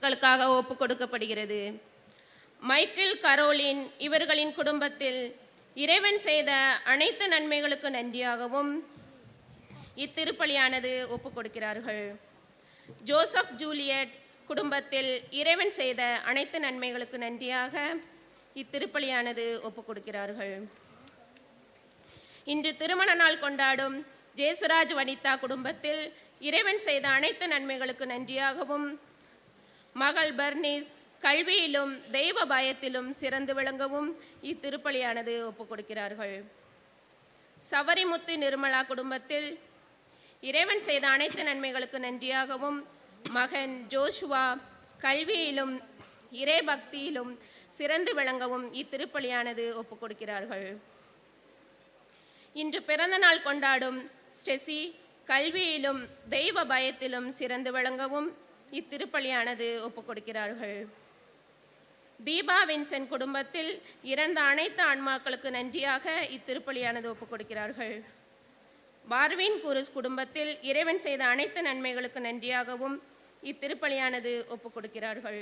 கருத்துக்களுக்காக ஒப்பு கொடுக்கப்படுகிறது. Michael Caroline இவர்களின் குடும்பத்தில் இறைவன் செய்த அனைத்து நன்மைகளுக்கு நன்றியாகவும் இத்திருப்பலியானது ஒப்பு கொடுக்கிறார்கள். ஜோசப் ஜூலியட் குடும்பத்தில் இறைவன் செய்த அனைத்து நன்மைகளுக்கு நன்றியாக இத்திருப்பலியானது ஒப்பு கொடுக்கிறார்கள். இன்று திருமண நாள் கொண்டாடும் ஜேசுராஜ் வனிதா குடும்பத்தில் இறைவன் செய்த அனைத்து நன்மைகளுக்கு நன்றியாகவும் மகள் பர்னீஸ் கல்வியிலும் தெய்வ பயத்திலும் சிறந்து விளங்கவும் இத்திருப்பலியானது ஒப்பு கொடுக்கிறார்கள். சவரிமுத்து நிர்மலா குடும்பத்தில் இறைவன் செய்த அனைத்து நன்மைகளுக்கு நன்றியாகவும் மகன் ஜோஷுவா கல்வியிலும் இறை பக்தியிலும் சிறந்து விளங்கவும் இத்திருப்பலியானது ஒப்பு கொடுக்கிறார்கள். இன்று பிறந்த நாள் கொண்டாடும் ஸ்டெசி கல்வியிலும் தெய்வ பயத்திலும் சிறந்து விளங்கவும் இத்திருப்பலியானது ஒப்பு கொடுக்கிறார்கள். தீபா வின்சென்ட் குடும்பத்தில் இறந்த அனைத்து ஆன்மாக்களுக்கு நன்றியாக இத்திருப்பலியானது ஒப்பு கொடுக்கிறார்கள். பார்வின் குருஸ் குடும்பத்தில் இறைவன் செய்த அனைத்து நன்மைகளுக்கு நன்றியாகவும் இத்திருப்பலியானது ஒப்பு கொடுக்கிறார்கள்.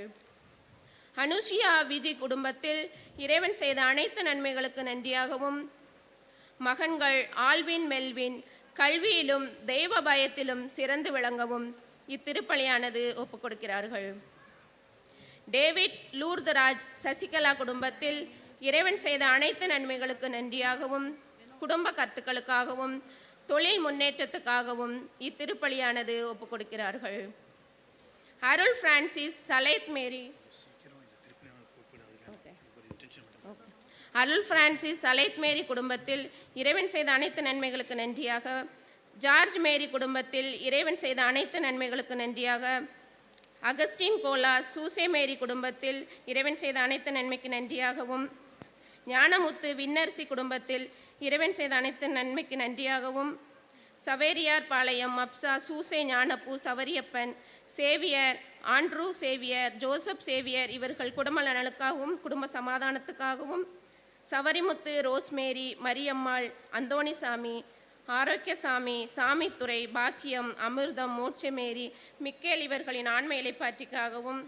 அனுஷியா விஜி குடும்பத்தில் இறைவன் செய்த அனைத்து நன்மைகளுக்கு நன்றியாகவும் மகன்கள் ஆல்வின் மெல்வின் கல்வியிலும் தெய்வ பயத்திலும் சிறந்து விளங்கவும் இத்திருப்பலியானது ஒப்பு கொடுக்கிறார்கள். டேவிட் லூர்தராஜ் சசிகலா குடும்பத்தில் இறைவன் செய்த அனைத்து நன்மைகளுக்கு நன்றியாகவும் குடும்ப கருத்துக்களுக்காகவும் தொழில் முன்னேற்றத்துக்காகவும் இத்திருப்பலியானது ஒப்பு கொடுக்கிறார்கள். அருள் பிரான்சிஸ் சலேத் மேரி அருள் பிரான்சிஸ் சலேத் மேரி குடும்பத்தில் இறைவன் செய்த அனைத்து நன்மைகளுக்கு நன்றியாக ஜார்ஜ் மேரி குடும்பத்தில் இறைவன் செய்த அனைத்து நன்மைகளுக்கு நன்றியாக அகஸ்டின் கோலா சூசே மேரி குடும்பத்தில் இறைவன் செய்த அனைத்து நன்மைக்கு நன்றியாகவும் ஞானமுத்து விண்ணரசி குடும்பத்தில் இறைவன் செய்த அனைத்து நன்மைக்கு நன்றியாகவும் சவேரியார் பாளையம் மப்சா சூசே Gnanapoo Savariyappan Xavier Andrew Xavier Joseph Xavier இவர்கள் குடும்ப நலனுக்காகவும் குடும்ப சமாதானத்துக்காகவும் சவரிமுத்து ரோஸ்மேரி மரியம்மாள் அந்தோணிசாமி ஆரோக்கியசாமி சாமித்துறை பாக்கியம் அமிர்தம் மோட்சமேரி மிக்கேல் இவர்களின் ஆன்ம இலைப்பாற்றிக்காகவும்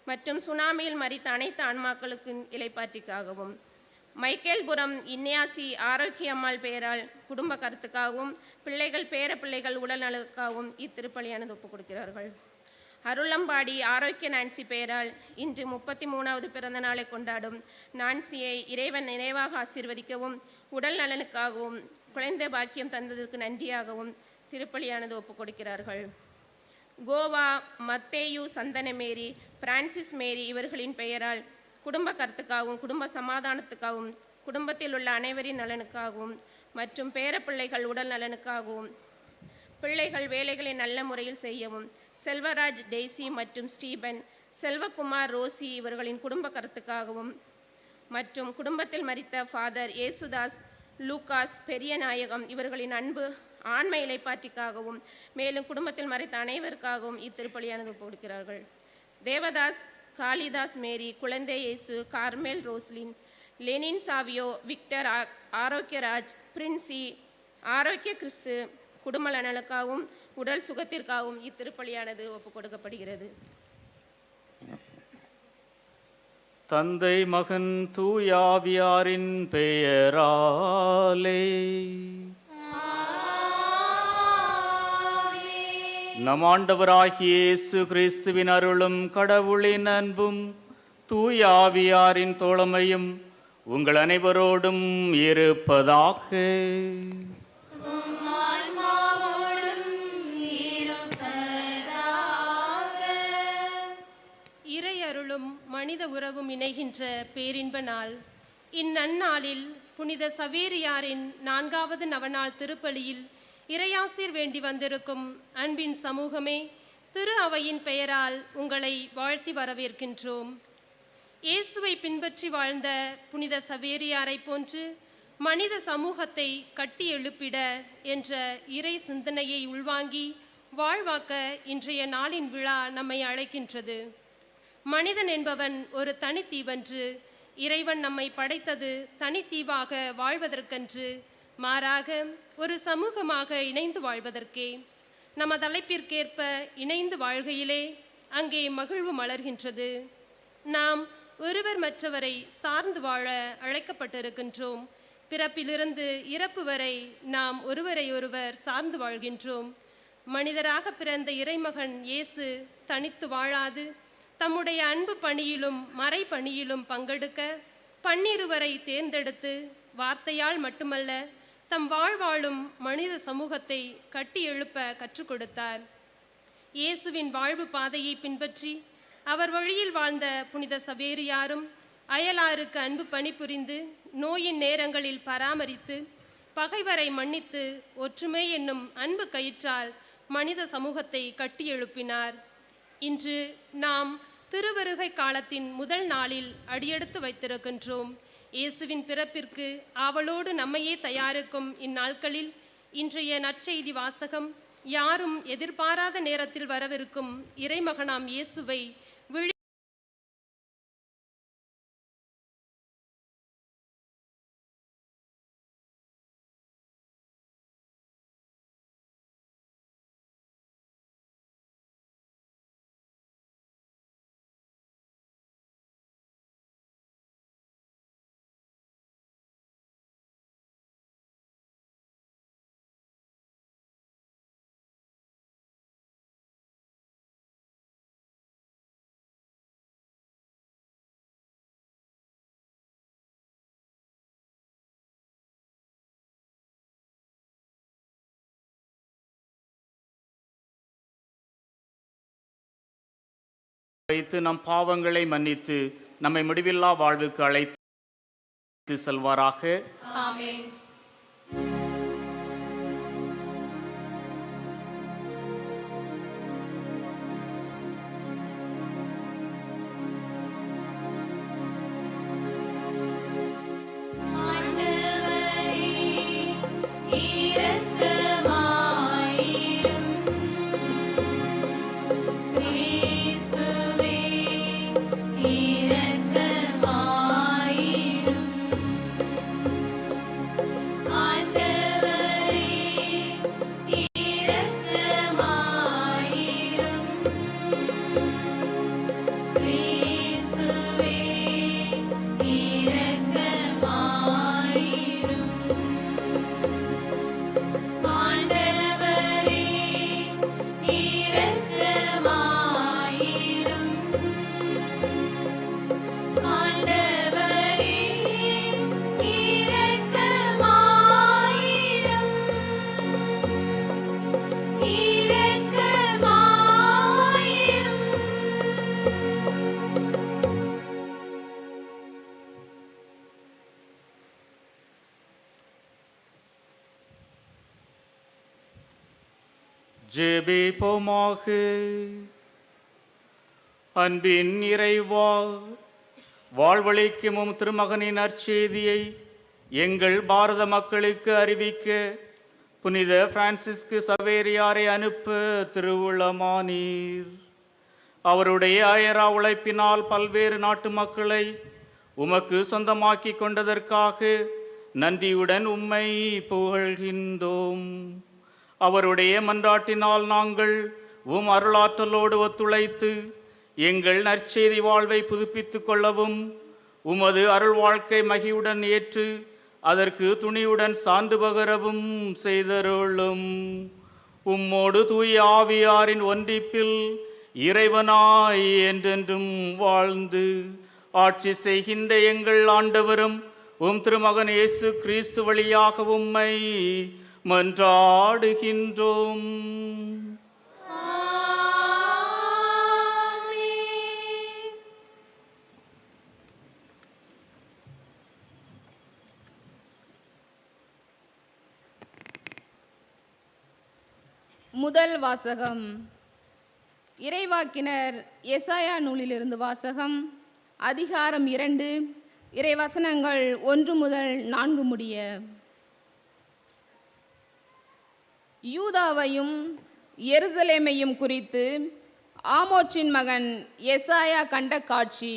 மற்றும் சுனாமியில் மரித்த அனைத்து ஆன்மாக்களுக்கு இலைப்பாற்றிக்காகவும் மைக்கேல்புரம் இன்னியாசி ஆரோக்கியம்மாள் பெயரால் குடும்ப கருத்துக்காகவும் பிள்ளைகள் பேர பிள்ளைகள் உடல் நலனுக்காகவும் இத்திருப்பலியானது ஒப்புக் கொடுக்கிறார்கள். அருளம்பாடி ஆரோக்கிய நான்சி பெயரால் இன்று 33வது பிறந்த நாளை கொண்டாடும் நான்சியை இறைவன் நினைவாக ஆசீர்வதிக்கவும் உடல் நலனுக்காகவும் குழந்தை பாக்கியம் தந்ததற்கு நன்றியாகவும் திருப்பலியானது ஒப்புக் கொடுக்கிறார்கள். கோவா மத்தேயு சந்தனமேரி பிரான்சிஸ் மேரி இவர்களின் பெயரால் குடும்ப கருத்துக்காகவும் குடும்ப சமாதானத்துக்காகவும் குடும்பத்தில் உள்ள அனைவரின் நலனுக்காகவும் மற்றும் பேரப்பிள்ளைகள் உடல் நலனுக்காகவும் பிள்ளைகள் வேலைகளை நல்ல முறையில் செய்யவும் செல்வராஜ் டெய்சி மற்றும் ஸ்டீபன் செல்வகுமார் ரோசி இவர்களின் குடும்ப கருத்துக்காகவும் மற்றும் குடும்பத்தில் மரித்த ஃபாதர் ஏசுதாஸ் லூகாஸ் பெரியநாயகம் இவர்களின் அன்பு ஆன்ம இலைப்பாற்றிக்காகவும் மேலும் குடும்பத்தில் மறைத்த அனைவருக்காகவும் இத்திருப்பலியானது கொடுக்கிறார்கள். தேவதாஸ் காளிதாஸ் மேரி குழந்தை Yesu Carmel Roslin Lenin Savio Victor Arokiyaraj Princy Arokiya Kristu குடும்ப நலனுக்காகவும் உடல் சுகத்திற்காகவும் இத்திருப்பலியானது ஒப்புக் கொடுக்கப்படுகிறது. தந்தை மகன் தூயாவியாரின் பெயராலே நம் ஆண்டவராகிய இயேசு கிறிஸ்துவின் அருளும் கடவுளின் அன்பும் தூயாவியாரின் தோழமையும் உங்கள் அனைவரோடும் இருப்பதாக. இறையருளும் மனித உறவும் இணைகின்ற பேரின்ப நாள். இந்நன்னாளில் புனித சவேரியாரின் 4வது நவநாள் திருப்பலியில் இறையாசிர் வேண்டி வந்திருக்கும் அன்பின் சமூகமே, திரு அவையின் பெயரால் உங்களை வாழ்த்தி வரவேற்கின்றோம். இயேசுவை பின்பற்றி வாழ்ந்த புனித சவேரியாரை போன்று மனித சமூகத்தை கட்டி எழுப்பிட என்ற இறை சிந்தனையை உள்வாங்கி வாழ்வாக்க இன்றைய நாளின் விழா நம்மை அழைக்கின்றது. மனிதன் என்பவன் ஒரு தனித்தீவன்று. இறைவன் நம்மை படைத்தது தனித்தீவாக வாழ்வதற்கன்று, மாறாக ஒரு சமூகமாக இணைந்து வாழ்வதற்கே. நமது அழைப்பிற்கேற்ப இணைந்து வாழ்கையிலே அங்கே மகிழ்வு மலர்கின்றது. நாம் ஒருவர் மற்றவரை சார்ந்து வாழ அழைக்கப்பட்டிருக்கின்றோம். பிறப்பிலிருந்து இறப்பு வரை நாம் ஒருவரை ஒருவர் சார்ந்து வாழ்கின்றோம். மனிதராக பிறந்த இறைமகன் இயேசு தனித்து வாழாது தம்முடைய அன்பு பணியிலும் மறை பணியிலும் பங்கெடுக்க பன்னிருவரை தேர்ந்தெடுத்து வார்த்தையால் மட்டுமல்ல தம் வாழ்வாழும் மனித சமூகத்தை கட்டி எழுப்ப கற்றுக் கொடுத்தார். இயேசுவின் வாழ்வு பாதையை பின்பற்றி அவர் வழியில் வாழ்ந்த புனித சவேரியாரும் அயலாருக்கு அன்பு பணிபுரிந்து நோயின் நேரங்களில் பராமரித்து பகைவரை மன்னித்து ஒற்றுமை என்னும் அன்பு கயிற்றால் மனித சமூகத்தை கட்டி எழுப்பினார். இன்று நாம் திருவருகை காலத்தின் முதல் நாளில் அடியெடுத்து வைத்திருக்கின்றோம். இயேசுவின் பிறப்பிற்கு ஆவலோடு நம்மையே தயாரிக்கும் இந்நாட்களில் இன்றைய நற்செய்தி வாசகம் யாரும் எதிர்பாராத நேரத்தில் வரவிருக்கும் இறைமகனாம் இயேசுவை வைத்து நம் பாவங்களை மன்னித்து நம்மை முடிவில்லா வாழ்வுக்கு அழைத்து செல்வாராக. ஆமென். ஜெபிப்போமாக. அன்பின் இறைவா, வாழ்வளிக்கும் திருமகனின் நற்செய்தியை எங்கள் பாரத மக்களுக்கு அறிவிக்க புனித பிரான்சிஸ்கு சவேரியாரை அனுப்ப திருவுளமானீர். அவருடைய அயரா உழைப்பினால் பல்வேறு நாட்டு மக்களை உமக்கு சொந்தமாக்கி கொண்டதற்காக நன்றியுடன் உம்மை புகழ்கின்றோம். அவருடைய மன்றாட்டினால் நாங்கள் உம் அருளாற்றலோடு ஒத்துழைத்து எங்கள் நற்செய்தி வாழ்வை புதுப்பித்துக் கொள்ளவும் உமது அருள் வாழ்க்கை மகிழ்வுடன் ஏற்று அதற்கு துணிவுடன் சான்று பகரவும் செய்தருளும். உம்மோடு தூய ஆவியாரின் ஒன்றிப்பில் இறைவனாய் என்றென்றும் வாழ்ந்து ஆட்சி செய்கின்ற எங்கள் ஆண்டவரும் உம் திருமகன் இயேசு கிறிஸ்து வழியாக உம்மை மன்றாடுகின்றோம். முதல் வாசகம். இறைவாக்கினர் எசாயா நூலிலிருந்து வாசகம். அதிகாரம் 2, இறைவசனங்கள் 1 முதல் 4 முடிய. யூதாவையும் எருசலேமையும் குறித்து ஆமோச்சின் மகன் எசாயா கண்ட காட்சி.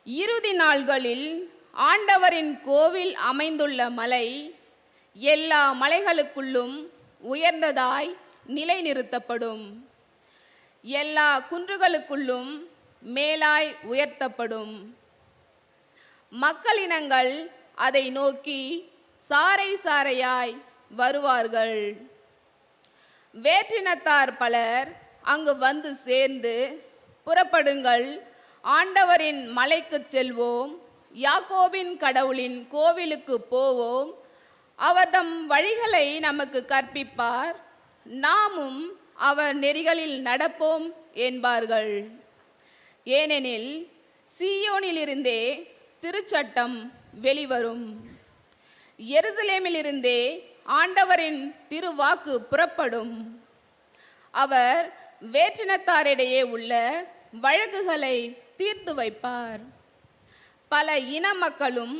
இறுதி நாள்களில் ஆண்டவரின் கோவில் அமைந்துள்ள மலை எல்லா மலைகளுக்குள்ளும் உயர்ந்ததாய் நிலைநிறுத்தப்படும். எல்லா குன்றுகளுக்குள்ளும் மேலாய் உயர்த்தப்படும். மக்களினங்கள் அதை நோக்கி சாறை சாறையாய் வருவார்கள். வேற்றினத்தார் பலர் அங்கு வந்து சேர்ந்து, புறப்படுங்கள், ஆண்டவரின் மலைக்கு செல்வோம், யாக்கோபின் கடவுளின் கோவிலுக்கு போவோம், அவர் தம் வழிகளை நமக்கு கற்பிப்பார், நாமும் அவர் நெறிகளில் நடப்போம் என்பார்கள். ஏனெனில் சீயோனிலிருந்தே திருச்சட்டம் வெளிவரும், எருசலேமிலிருந்தே ஆண்டவரின் திருவாக்கு புறப்படும். அவர் வேற்றினத்தாரிடையே உள்ள வழக்குகளை தீர்த்து வைப்பார். பல இன மக்களும்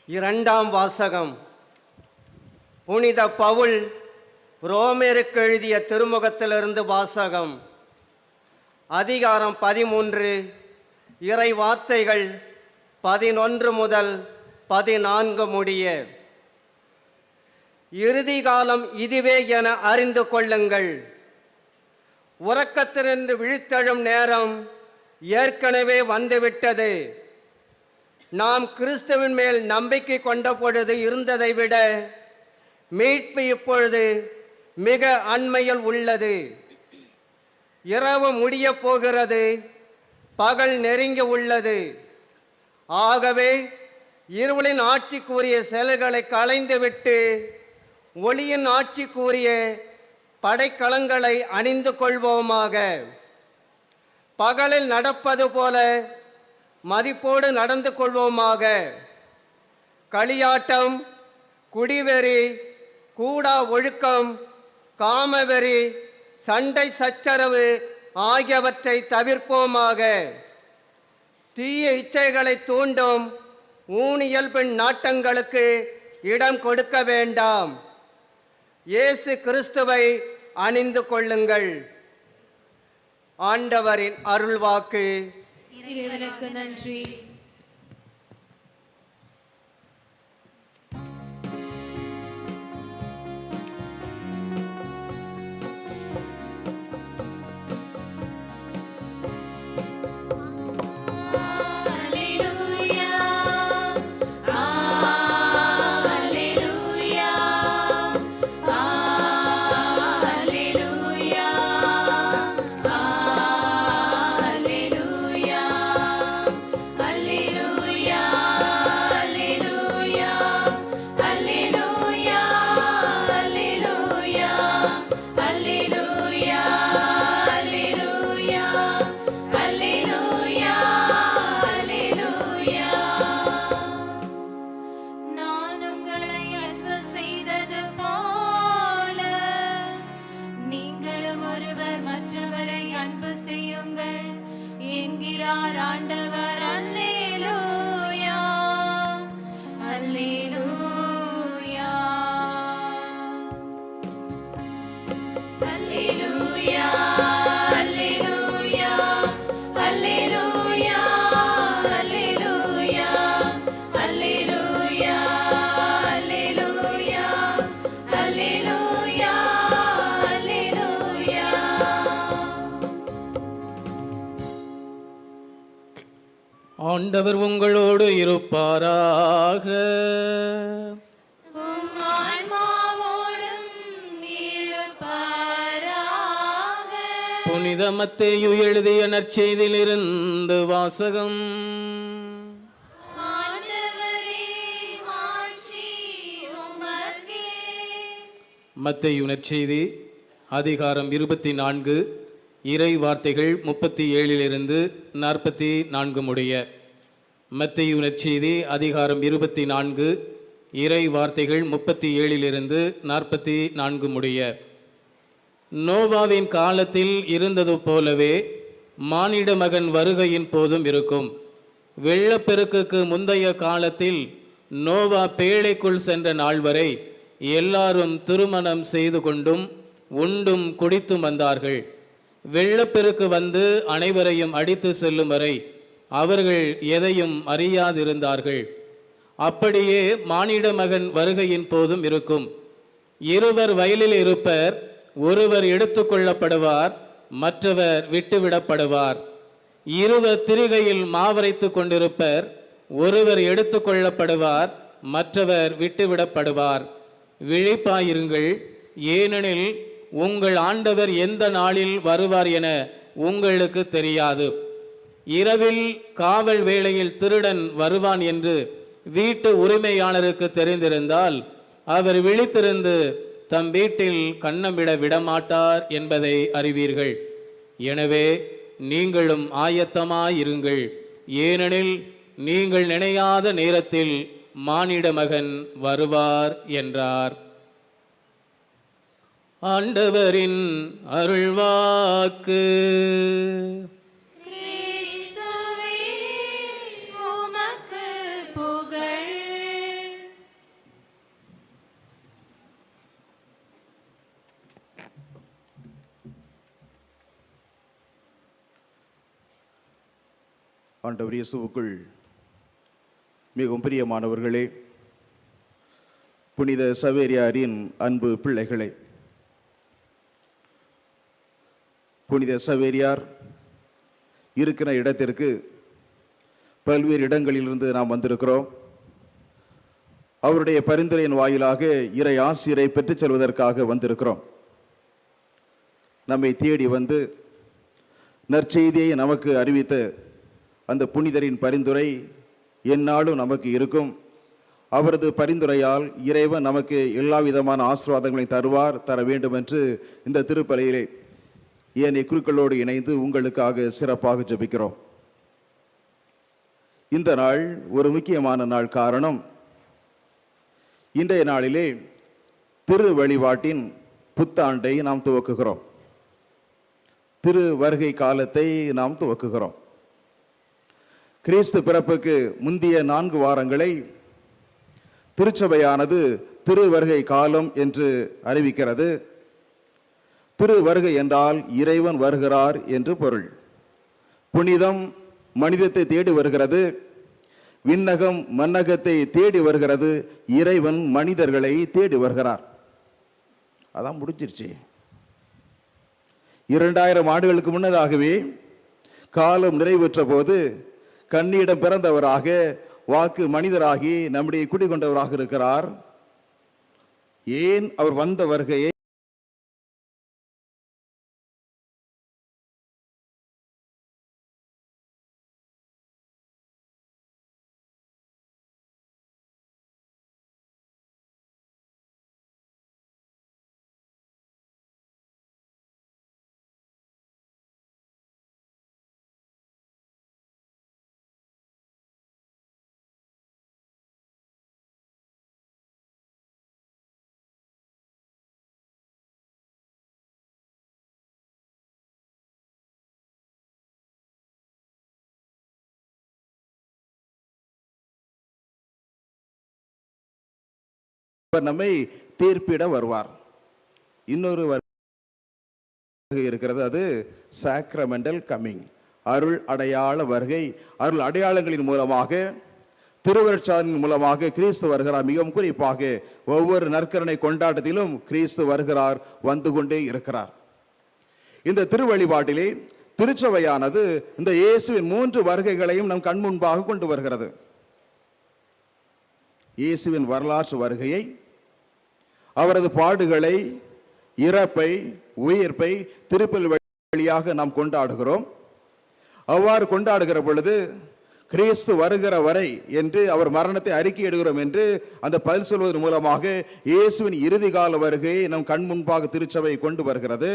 இரண்டாம் வாசகம். புனித பவுல் ரோமேருக்கு எழுதிய திருமுகத்திலிருந்து வாசகம். அதிகாரம் 13, இறை வார்த்தைகள் 11 முதல் 14 முடிய. இறுதி காலம் இதுவே என அறிந்து கொள்ளுங்கள். உறக்கத்தினின்று விழித்தெழும் நேரம் ஏற்கனவே வந்துவிட்டது. நாம் கிறிஸ்துவின் மேல் நம்பிக்கை கொண்ட பொழுது இருந்ததை விட மீட்பு இப்பொழுது மிக அண்மையில் உள்ளது. இரவு முடிய போகிறது, பகல் நெருங்கி உள்ளது. ஆகவே இருளின் ஆட்சிக்குரிய செயல்களை களைந்துவிட்டு ஒளியின் ஆட்சிக்குரிய படைக்கலங்களை அணிந்து கொள்வோமாக. பகலில் நடப்பது போல மதிப்போடு நடந்து கொள்வோமாக. களியாட்டம், குடிவெறி, கூடா ஒழுக்கம், காமவெறி, சண்டை சச்சரவு ஆகியவற்றை தவிர்ப்போமாக. தீய இச்சைகளை தூண்டும் ஊனியல்பின் நாட்டங்களுக்கு இடம் கொடுக்க வேண்டாம். இயேசு கிறிஸ்துவை அணிந்து கொள்ளுங்கள். ஆண்டவரின் அருள்வாக்கு. இறைவனுக்கு நன்றி. ஆண்டவர் உங்களோடு இருப்பாராக. புனித மத்தேயு எழுதிய நற்செய்தியிலிருந்து வாசகம். மத்தேயு நற்செய்தி அதிகாரம் 24 இறை வார்த்தைகள் 37 44 முடிய. மத்தேயு நற்செய்தி அதிகாரம் 24 இறை வார்த்தைகள் 37 44 முடிய. நோவாவின் காலத்தில் இருந்தது போலவே மானிட மகன் வருகையின் போதும் இருக்கும். வெள்ளப்பெருக்குக்கு முந்தைய காலத்தில் நோவா பேழைக்குள் சென்ற நாள் வரை எல்லாரும் திருமணம் செய்து கொண்டும் உண்டும் குடித்தும் வந்தார்கள். வெள்ளப்பெருக்கு வந்து அனைவரையும் அடித்து செல்லும் வரை அவர்கள் எதையும் அறியாதிருந்தார்கள். அப்படியே மானிட மகன் வருகையின் போதும் இருக்கும். இருவர் வயலில் இருப்பர், ஒருவர் எடுத்து கொள்ளப்படுவார், மற்றவர் விட்டுவிடப்படுவார். இருவர் திரிகையில் மாவரைத்து கொண்டிருப்பர், ஒருவர் எடுத்து கொள்ளப்படுவார், மற்றவர் விட்டுவிடப்படுவார். விழிப்பாயிருங்கள், ஏனெனில் உங்கள் ஆண்டவர் எந்த நாளில் வருவார் என உங்களுக்கு தெரியாது. இரவில் காவல் வேளையில் திருடன் வருவான் என்று வீட்டு உரிமையாளருக்கு தெரிந்திருந்தால் அவர் விழித்திருந்து தம் வீட்டில் கன்னமிட விடமாட்டார் என்பதை அறிவீர்கள். எனவே நீங்களும் ஆயத்தமாயிருங்கள், ஏனெனில் நீங்கள் நினையாத நேரத்தில் மானிட மகன் வருவார் என்றார். ஆண்டவரின் அருள்வாக்கு. ஆண்டவர் இயேசுவுக்குள் மிகவும் பிரியமானவர்களே, புனித சவேரியாரின் அன்பு பிள்ளைகளே, புனித சவேரியார் இருக்கிற இடத்திற்கு பல்வேறு இடங்களிலிருந்து நாம் வந்திருக்கிறோம். அவருடைய பரிந்துரையின் வாயிலாக இறை ஆசிரை பெற்றுச் செல்வதற்காக வந்திருக்கிறோம். நம்மை தேடி வந்து நற்செய்தியை நமக்கு அறிவித்த அந்த புனிதரின் பரிந்துரை எந்நாளும் நமக்கு இருக்கும். அவரது பரிந்துரையால் இறைவன் நமக்கு எல்லா விதமான ஆசீர்வாதங்களையும் தர வேண்டும் என்று இந்த திருப்பலியிலே ஏனைய குருக்களோடு இணைந்து உங்களுக்காக சிறப்பாக ஜெபிக்கிறோம். இந்த நாள் ஒரு முக்கியமான நாள். காரணம், இன்றைய நாளிலே திரு வழிபாட்டின் புத்தாண்டை நாம் துவக்குகிறோம். திரு வருகை காலத்தை நாம் துவக்குகிறோம். கிறிஸ்து பிறப்புக்கு முந்திய 4 வாரங்களை திருச்சபையானது திரு வருகை காலம் என்று அறிவிக்கிறது. திரு வருகை என்றால் இறைவன் வருகிறார் என்று பொருள். புனிதம் மனிதத்தை தேடி வருகிறது, விண்ணகம் மன்னகத்தை தேடி வருகிறது, இறைவன் மனிதர்களை தேடி வருகிறார். அதான் முடிஞ்சிருச்சு. 2000 ஆண்டுகளுக்கு முன்னதாகவே காலம் நிறைவேற்ற போது கன்னியிடம் பிறந்தவராக வாக்கு மனிதராகி நம்முடைய குடிகொண்டவராக இருக்கிறார். ஏன் அவர் வந்த வருகையை நம்மை தீர்ப்பிட வருவார். இன்னொரு வருகை இருக்கிறது, அது சாக்ரமெண்டல் கம்மிங், அருள் அடையாள வருகை. அருள் அடையாளங்களின் மூலமாக, திருவருட்சாதனின் மூலமாக கிறிஸ்து வருகிறார். மிகவும் குறிப்பாக ஒவ்வொரு நற்கருணை கொண்டாட்டத்திலும் கிறிஸ்து வருகிறார், வந்து கொண்டே இருக்கிறார். இந்த திருவழிபாட்டிலே திருச்சபையானது இந்த இயேசுவின் 3 வருகைகளையும் நம் கண் முன்பாக கொண்டு வருகிறது. இயேசுவின் வரலாற்று வருகையை, அவரது பாடுகளை, இறப்பை, உயிர்ப்பை திருப்பலி வழியாக நாம் கொண்டாடுகிறோம். அவ்வாறு கொண்டாடுகிற பொழுது கிறிஸ்து வருகிற வரை என்று அவர் மரணத்தை அறிக்கையிடுகிறோம் என்று அந்த பதில் சொல்வதன் மூலமாக இயேசுவின் இறுதி கால வருகையை நம் கண் முன்பாக திருச்சபை கொண்டு வருகிறது.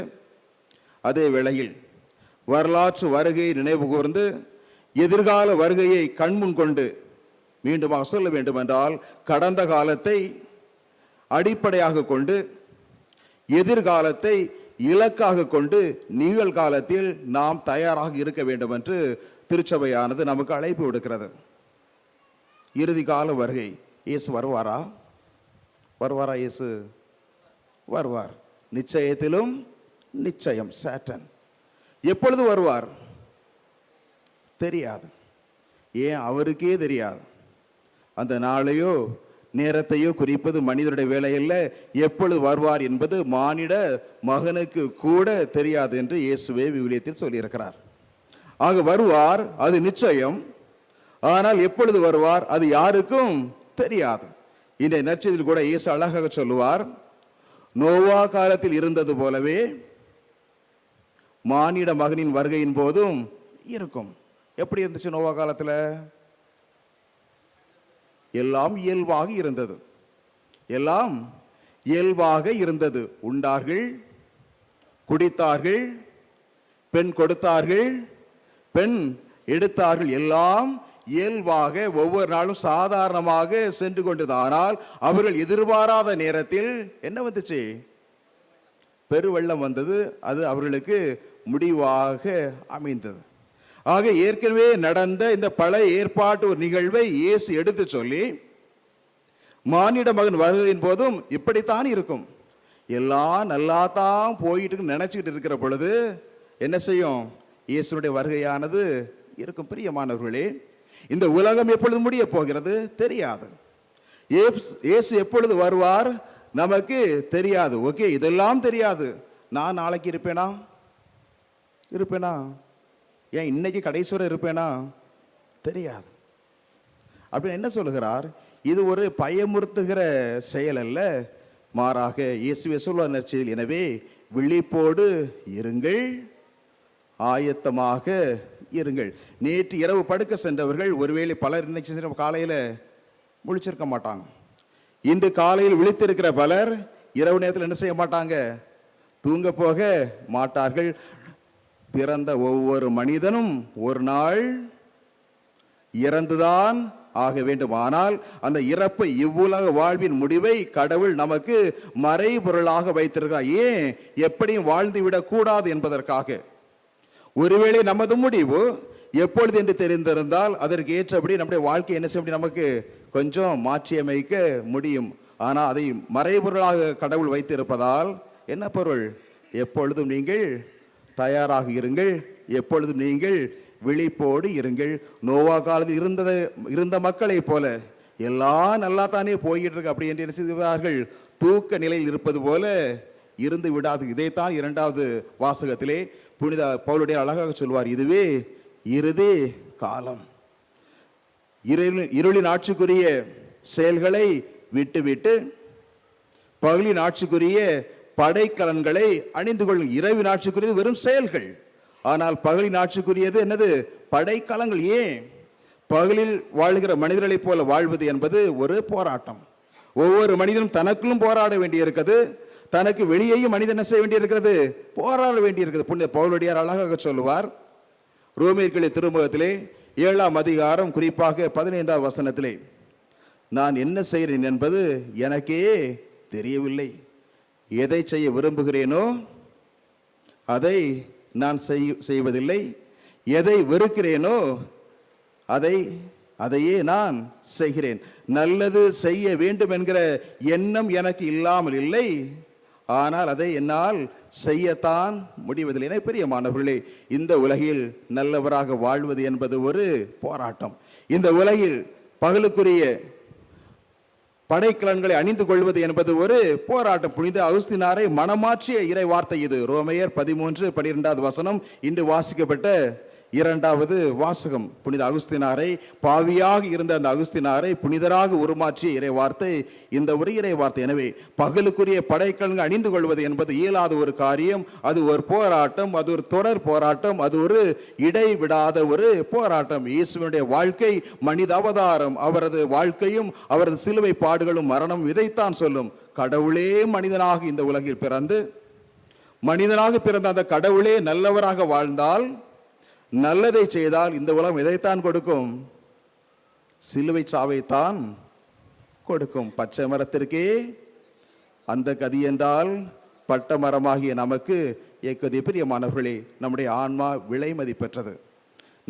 அதே வேளையில் வரலாற்று வருகையை நினைவு கூர்ந்து எதிர்கால வருகையை கண்முன் கொண்டு, மீண்டுமாக சொல்ல வேண்டும் என்றால், கடந்த காலத்தை அடிப்படையாக கொண்டு எதிர்காலத்தை இலக்காக கொண்டு நிகழ்காலத்தில் நாம் தயாராக இருக்க வேண்டும் என்று திருச்சபையானது நமக்கு அழைப்பு விடுக்கிறது. இறுதி கால வருகை. இயேசு வருவாரா? வருவாரா? இயேசு வருவார். நிச்சயத்திலும் நிச்சயம். சாட்டன் எப்பொழுது வருவார் தெரியாது. ஏன் அவருக்கே தெரியாது. அந்த நாளையோ நேரத்தையோ குறிப்பது மனிதனுடைய வேலையில் எப்பொழுது வருவார் என்பது மானிட மகனுக்கு கூட தெரியாது என்று இயேசுவே விவிலியத்தில் சொல்லியிருக்கிறார். ஆக வருவார், அது நிச்சயம். ஆனால் எப்பொழுது வருவார் அது யாருக்கும் தெரியாது. இந்த நற்செய்தியில் கூட இயேசு அழகாக சொல்லுவார், நோவா காலத்தில் இருந்தது போலவே மானிட மகனின் வருகையின் போதும் இருக்கும். எப்படி இருந்துச்சு நோவா காலத்தில்? எல்லாம் இயல்பாக இருந்தது. எல்லாம் இயல்பாக இருந்தது. உண்டார்கள், குடித்தார்கள், பெண் கொடுத்தார்கள், பெண் எடுத்தார்கள். எல்லாம் இயல்பாக ஒவ்வொரு நாளும் சாதாரணமாக சென்று கொண்டது. ஆனால் அவர்கள் எதிர்பாராத நேரத்தில் என்ன வந்துச்சு? பெருவெள்ளம் வந்தது. அது அவர்களுக்கு முடிவாக அமைந்தது. ஆக ஏற்கனவே நடந்த இந்த பழைய ஏற்பாட்டு ஒரு நிகழ்வை இயேசு எடுத்து சொல்லி, மானிட மகன் வருகையின் போதும் இப்படித்தான் இருக்கும், எல்லாம் நல்லா தான் போயிட்டு நினைச்சுக்கிட்டு இருக்கிற பொழுது என்ன செய்யும்? இயேசுடைய வருகையானது இருக்கும். பிரியமானவர்களே, இந்த உலகம் எப்பொழுது முடிய போகிறது தெரியாது. இயேசு எப்பொழுது வருவார் நமக்கு தெரியாது. ஓகே, இதெல்லாம் தெரியாது. நான் நாளைக்கு இருப்பேனா? ஏன் இன்னைக்கு கடைசி வரை இருப்பேனா? தெரியாது. அப்படின்னு என்ன சொல்லுகிறார்? இது ஒரு பயமுறுத்துகிற செயல் அல்ல, மாறாக இயேசுவே சொல்வார் நற்செய்தியில், எனவே விழிப்போடு இருங்கள், ஆயத்தமாக இருங்கள். நேற்று இரவு படுக்க சென்றவர்கள் ஒருவேளை பலர் இன்னைக்கு காலையில் முழிச்சிருக்க மாட்டாங்க. இன்று காலையில் விழித்திருக்கிற பலர் இரவு நேரத்தில் என்ன செய்ய மாட்டாங்க? தூங்க போக மாட்டார்கள். பிறந்த ஒவ்வொரு மனிதனும் ஒரு நாள் இறந்துதான் ஆக வேண்டும். ஆனால் அந்த இறப்பை, இவ்வுலக வாழ்வின் முடிவை கடவுள் நமக்கு மறைபொருளாக வைத்திருக்கிறார். ஏன்? எப்படியும் வாழ்ந்து விடக்கூடாது என்பதற்காக. ஒருவேளை நமது முடிவு எப்பொழுது என்று தெரிந்திருந்தால் அதற்கு ஏற்றபடி நம்முடைய வாழ்க்கை என்ன செய்ய முடியும்? நமக்கு கொஞ்சம் மாற்றியமைக்க முடியும். ஆனால் அதை மறைபொருளாக கடவுள் வைத்திருப்பதால் என்ன பொருள்? எப்பொழுதும் நீங்கள் தயாராக இருங்கள், எப்பொழுதும் நீங்கள் விழிப்போடு இருங்கள். நோவா காலத்தில் இருந்த மக்களை போல எல்லாம் நல்லா தானே போய்கிட்டு இருக்கு அப்படி என்று என்ன செய்வார்கள்? தூக்க நிலையில் இருப்பது போல இருந்து விடாது. இதைத்தான் 2வது வாசகத்திலே புனித பவுலுடைய அழகாக சொல்வார். இதுவே இறுதி காலம். இருளின் ஆட்சிக்குரிய செயல்களை விட்டுவிட்டு பகலின் ஆட்சிக்குரிய படைக்கலன்களை அணிந்து கொள்ளும். இரவின் ஆட்சிக்குரியது வெறும் செயல்கள், ஆனால் பகலின் ஆட்சிக்குரியது என்னது? படைக்கலங்கள். ஏன்? பகலில் வாழ்கிற மனிதர்களைப் போல வாழ்வது என்பது ஒரு போராட்டம். ஒவ்வொரு மனிதனும் தனக்குள்ளும் போராட வேண்டியிருக்கிறது, தனக்கு வெளியேயும் மனிதன் என்ன செய்ய வேண்டியிருக்கிறது? போராட வேண்டியிருக்கிறது. புனித பவுலடியார் அழகாக சொல்லுவார். ரோமேயர்களின் திருமுகத்திலே 7ஆம் அதிகாரம் குறிப்பாக 15வது வசனத்திலே, நான் என்ன செய்கிறேன் என்பது எனக்கே தெரியவில்லை. எதை செய்ய விரும்புகிறேனோ அதை நான் செய்வதில்லை, எதை வெறுக்கிறேனோ அதையே நான் செய்கிறேன். நல்லது செய்ய வேண்டும் என்கிற எண்ணம் எனக்கு இல்லாமல் இல்லை, ஆனால் அதை என்னால் செய்யத்தான் முடிவதில்லை. என பிரியமானவர்களே, இந்த உலகில் நல்லவராக வாழ்வது என்பது ஒரு போராட்டம். இந்த உலகில் பகலுக்குரிய படைக்கலன்களை அணிந்து கொள்வது என்பது ஒரு போராட்டம். புனித அகுஸ்தினாரை மனமாற்றிய இறை வார்த்தை இது. ரோமையர் 13:12 வசனம் இன்று வாசிக்கப்பட்ட 2வது வாசகம். புனித அகுஸ்தினாரை, பாவியாக இருந்த அந்த அகுஸ்தினாரை புனிதராக உருமாற்றிய இறை வார்த்தை இந்த ஒரு இறை வார்த்தை. எனவே பகலுக்குரிய படைக்கலன்கள் அணிந்து கொள்வது என்பது இயலாத ஒரு காரியம். அது ஒரு போராட்டம், அது ஒரு தொடர் போராட்டம், அது ஒரு இடைவிடாத ஒரு போராட்டம். இயேசுவினுடைய வாழ்க்கை மனித அவதாரம், அவரது வாழ்க்கையும் அவரது சிலுவை பாடுகளும் மரணம் இதைத்தான் சொல்லும். கடவுளே மனிதனாக இந்த உலகில் பிறந்து, மனிதனாக பிறந்த அந்த கடவுளே நல்லவராக வாழ்ந்தால், நல்லதை செய்தால் இந்த உலகம் எதைத்தான் கொடுக்கும்? சிலுவை சாவைத்தான் கொடுக்கும். பச்சை மரத்திற்கே அந்த கதி என்றால் பட்ட மரமாகிய நமக்கு ஏற்கனவே பிரியமானவர்களே, நம்முடைய ஆன்மா விலை மதிப்பெற்றது.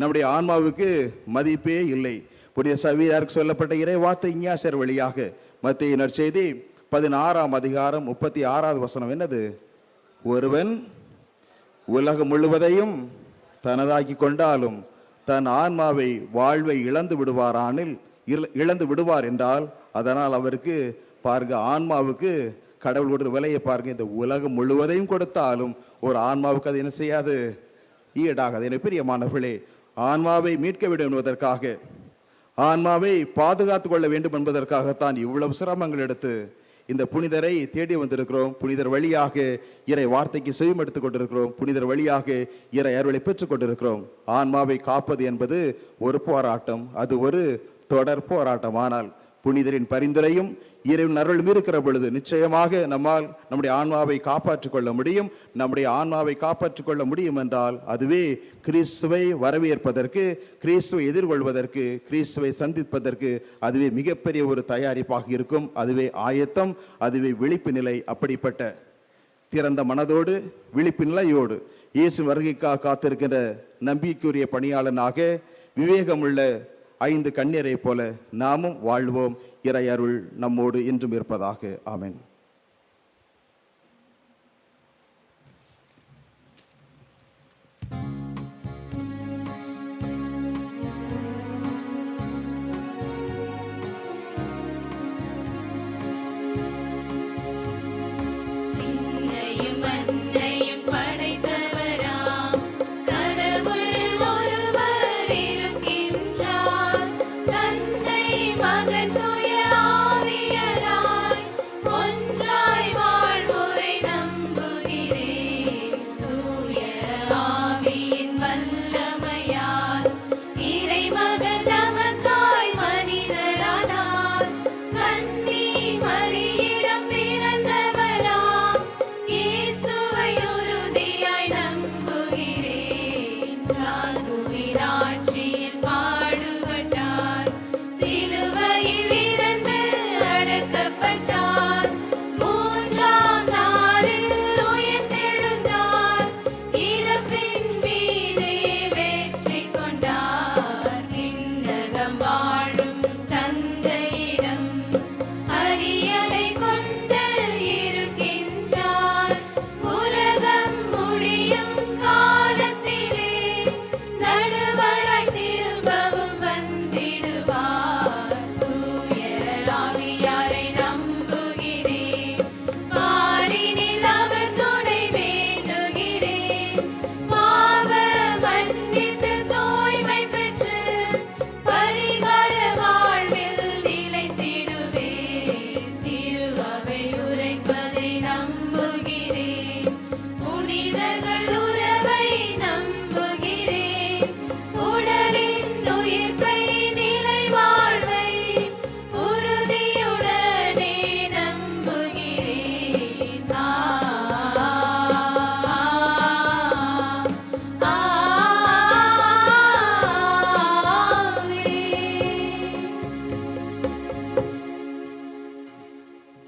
நம்முடைய ஆன்மாவுக்கு மதிப்பே இல்லை. புனித சவீராருக்கு சொல்லப்பட்ட இறை வார்த்தை இஞ்ஞாசர் வழியாக மத்தேயு நற்செய்தி 16ஆம் அதிகாரம் 36வது வசனம் என்னது? ஒருவன் உலகம் முழுவதையும் தனதாக்கி கொண்டாலும் தன் ஆன்மாவை, வாழ்வை இழந்து விடுவார் என்றால், அதனால் அவருக்கு பாருங்க, ஆன்மாவுக்கு கடவுள் கொடுத்த விலையை பாருங்க. இந்த உலகம் முழுவதையும் கொடுத்தாலும் ஒரு ஆன்மாவுக்கு அது என்ன செய்யாது? ஈடாகாது. என பிரியமானவர்களே, ஆன்மாவை மீட்க வேண்டும் என்பதற்காக, ஆன்மாவை பாதுகாத்து கொள்ள வேண்டும் என்பதற்காகத்தான் இவ்வளவு சிரமங்கள் எடுத்து இந்த புனிதரை தேடி வந்திருக்கிறோம். புனிதர் வழியாக இறை வார்த்தைக்கு செவிமடுத்துக் கொண்டிருக்கிறோம். புனிதர் வழியாக இறை அருளை பெற்றுக் கொண்டிருக்கிறோம். ஆன்மாவை காப்பது என்பது ஒரு போராட்டம், அது ஒரு தொடர் போராட்டம். ஆனால் புனிதரின் பரிந்துரையும் இறைவன் அருளும் இருக்கிற பொழுது நிச்சயமாக நம்மால் நம்முடைய ஆன்மாவை காப்பாற்றிக் கொள்ள முடியும். நம்முடைய ஆன்மாவை காப்பாற்றிக் கொள்ள முடியும் என்றால் அதுவே கிறிஸ்துவை வரவேற்பதற்கு, கிறிஸ்துவை எதிர்கொள்வதற்கு, கிறிஸ்துவை சந்திப்பதற்கு அதுவே மிகப்பெரிய ஒரு தயாரிப்பாக இருக்கும். அதுவே ஆயத்தம், அதுவே விழிப்பு நிலை. அப்படிப்பட்ட திறந்த மனதோடு, விழிப்பு நிலையோடு இயேசு வருகைக்காக காத்திருக்கின்ற நம்பிக்கைக்குரிய பணியாளனாக விவேகமுள்ள 5 கன்னியரை போல நாமும் வாழ்வோம். இறை அருள் நம்மோடு இன்றும் இருப்பதாக. ஆமென். மகன் தூய ஆவியராய்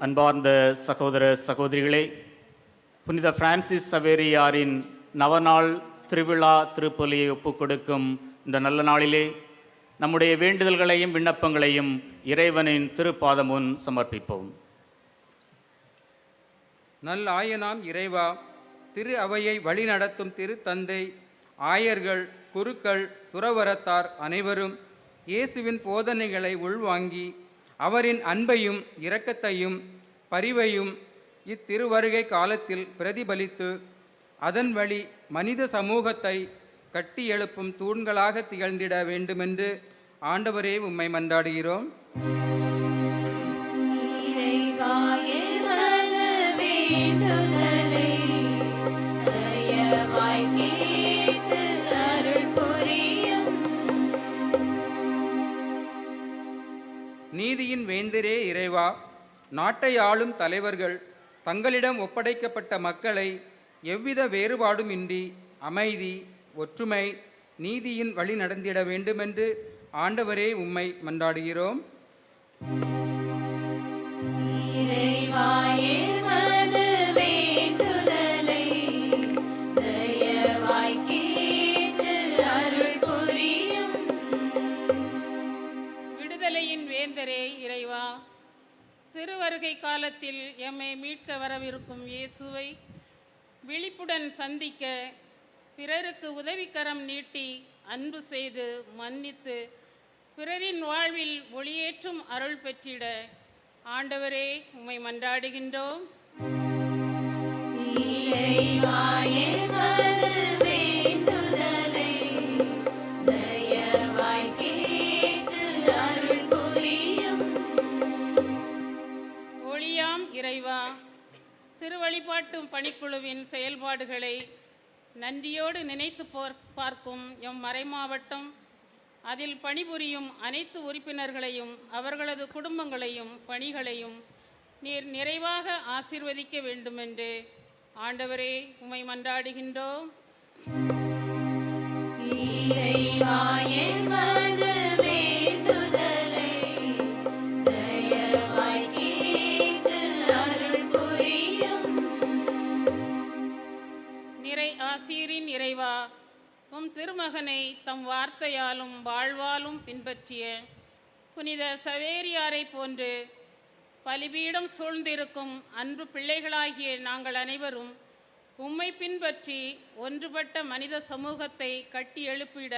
அன்பார்ந்த சகோதர சகோதரிகளே, புனித பிரான்சிஸ் சவேரியாரின் நவநாள் திருவிழா திருப்பலியை ஒப்புக்கொடுக்கும் இந்த நல்ல நாளிலே நம்முடைய வேண்டுதல்களையும் விண்ணப்பங்களையும் இறைவனின் திருப்பாதம் முன் சமர்ப்பிப்போம். நல் ஆயனாம் இறைவா, திரு அவையை வழிநடத்தும் திரு தந்தை, ஆயர்கள், குருக்கள், துறவரத்தார் அனைவரும் இயேசுவின் போதனைகளை உள்வாங்கி அவரின் அன்பையும் இரக்கத்தையும் பரிவையும் இத்திருவருகை காலத்தில் பிரதிபலித்து அதன் வழி மனித சமூகத்தை கட்டி எழுப்பும் தூண்களாக திகழ்ந்திட வேண்டுமென்று ஆண்டவரே உம்மை மன்றாடுகிறோம். நீதியின் வேந்தரே இறைவா, நாட்டை ஆளும் தலைவர்கள் தங்களிடம் ஒப்படைக்கப்பட்ட மக்களை எவ்வித வேறுபாடும் இன்றி அமைதி, ஒற்றுமை, நீதியின் வழி நடந்திட வேண்டுமென்று ஆண்டவரே உம்மை மன்றாடுகிறோம். விடுதலையின் வேந்தரே இறைவா, திருவருகை காலத்தில் எம்மை மீட்க வரவிருக்கும் இயேசுவை விழிப்புடன் சந்திக்க பிறருக்கு உதவிக்கரம் நீட்டி அன்பு செய்து மன்னித்து பிறரின் வாழ்வில் ஒளியேற்றும் அருள் பெற்றிட ஆண்டவரே உம்மை மன்றாடுகின்றோம். ஒளியாம் இறைவா, திருவழிபாட்டு பணிக்குழுவின் செயல்பாடுகளை நன்றியோடு நினைத்து பார்க்கும் எம் மறைமாவட்டம், அதில் பணிபுரியும் அனைத்து உறுப்பினர்களையும் அவர்களது குடும்பங்களையும் பணிகளையும் நீர் நிறைவாக ஆசீர்வதிக்க வேண்டுமென்று ஆண்டவரே உம்மை மன்றாடுகின்றோம். ஆசீரின் இறைவா, உம் திருமகனை தம் வார்த்தையாலும் வாழ்வாலும் பின்பற்றிய புனித சவேரியாரை போன்று பலிபீடம் சூழ்ந்திருக்கும் அன்பு பிள்ளைகளாகிய நாங்கள் அனைவரும் உம்மை பின்பற்றி ஒன்றுபட்ட மனித சமூகத்தை கட்டி எழுப்பிட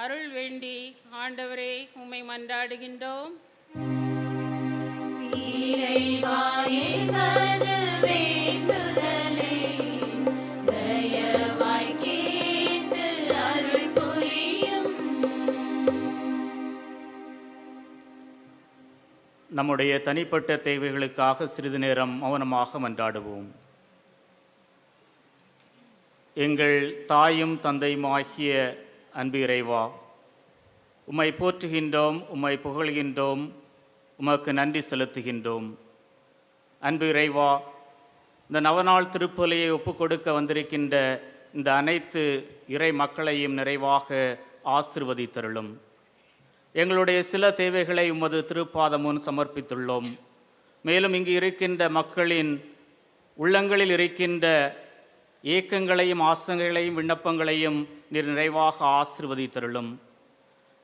அருள் வேண்டி ஆண்டவரே உம்மை மன்றாடுகின்றோம். நம்முடைய தனிப்பட்ட தேவைகளுக்காக சிறிது நேரம் மௌனமாக மன்றாடுவோம். எங்கள் தாயும் தந்தையுமாகிய அன்பு இறைவா, உம்மை போற்றுகின்றோம், உம்மை புகழ்கின்றோம், உமக்கு நன்றி செலுத்துகின்றோம். அன்பு இறைவா, இந்த நவநாள் திருப்பலியை ஒப்புக்கொடுக்க வந்திருக்கின்ற இந்த அனைத்து இறை மக்களையும் நிறைவாக ஆசிர்வதித்தருளும். எங்களுடைய சில தேவைகளை உமது திருப்பாதம் முன் சமர்ப்பித்துள்ளோம். மேலும் இங்கு இருக்கின்ற மக்களின் உள்ளங்களில் இருக்கின்ற ஏக்கங்களையும் ஆசைகளையும் விண்ணப்பங்களையும் நீர் நிறைவாக ஆசிர்வதித்தருளும்.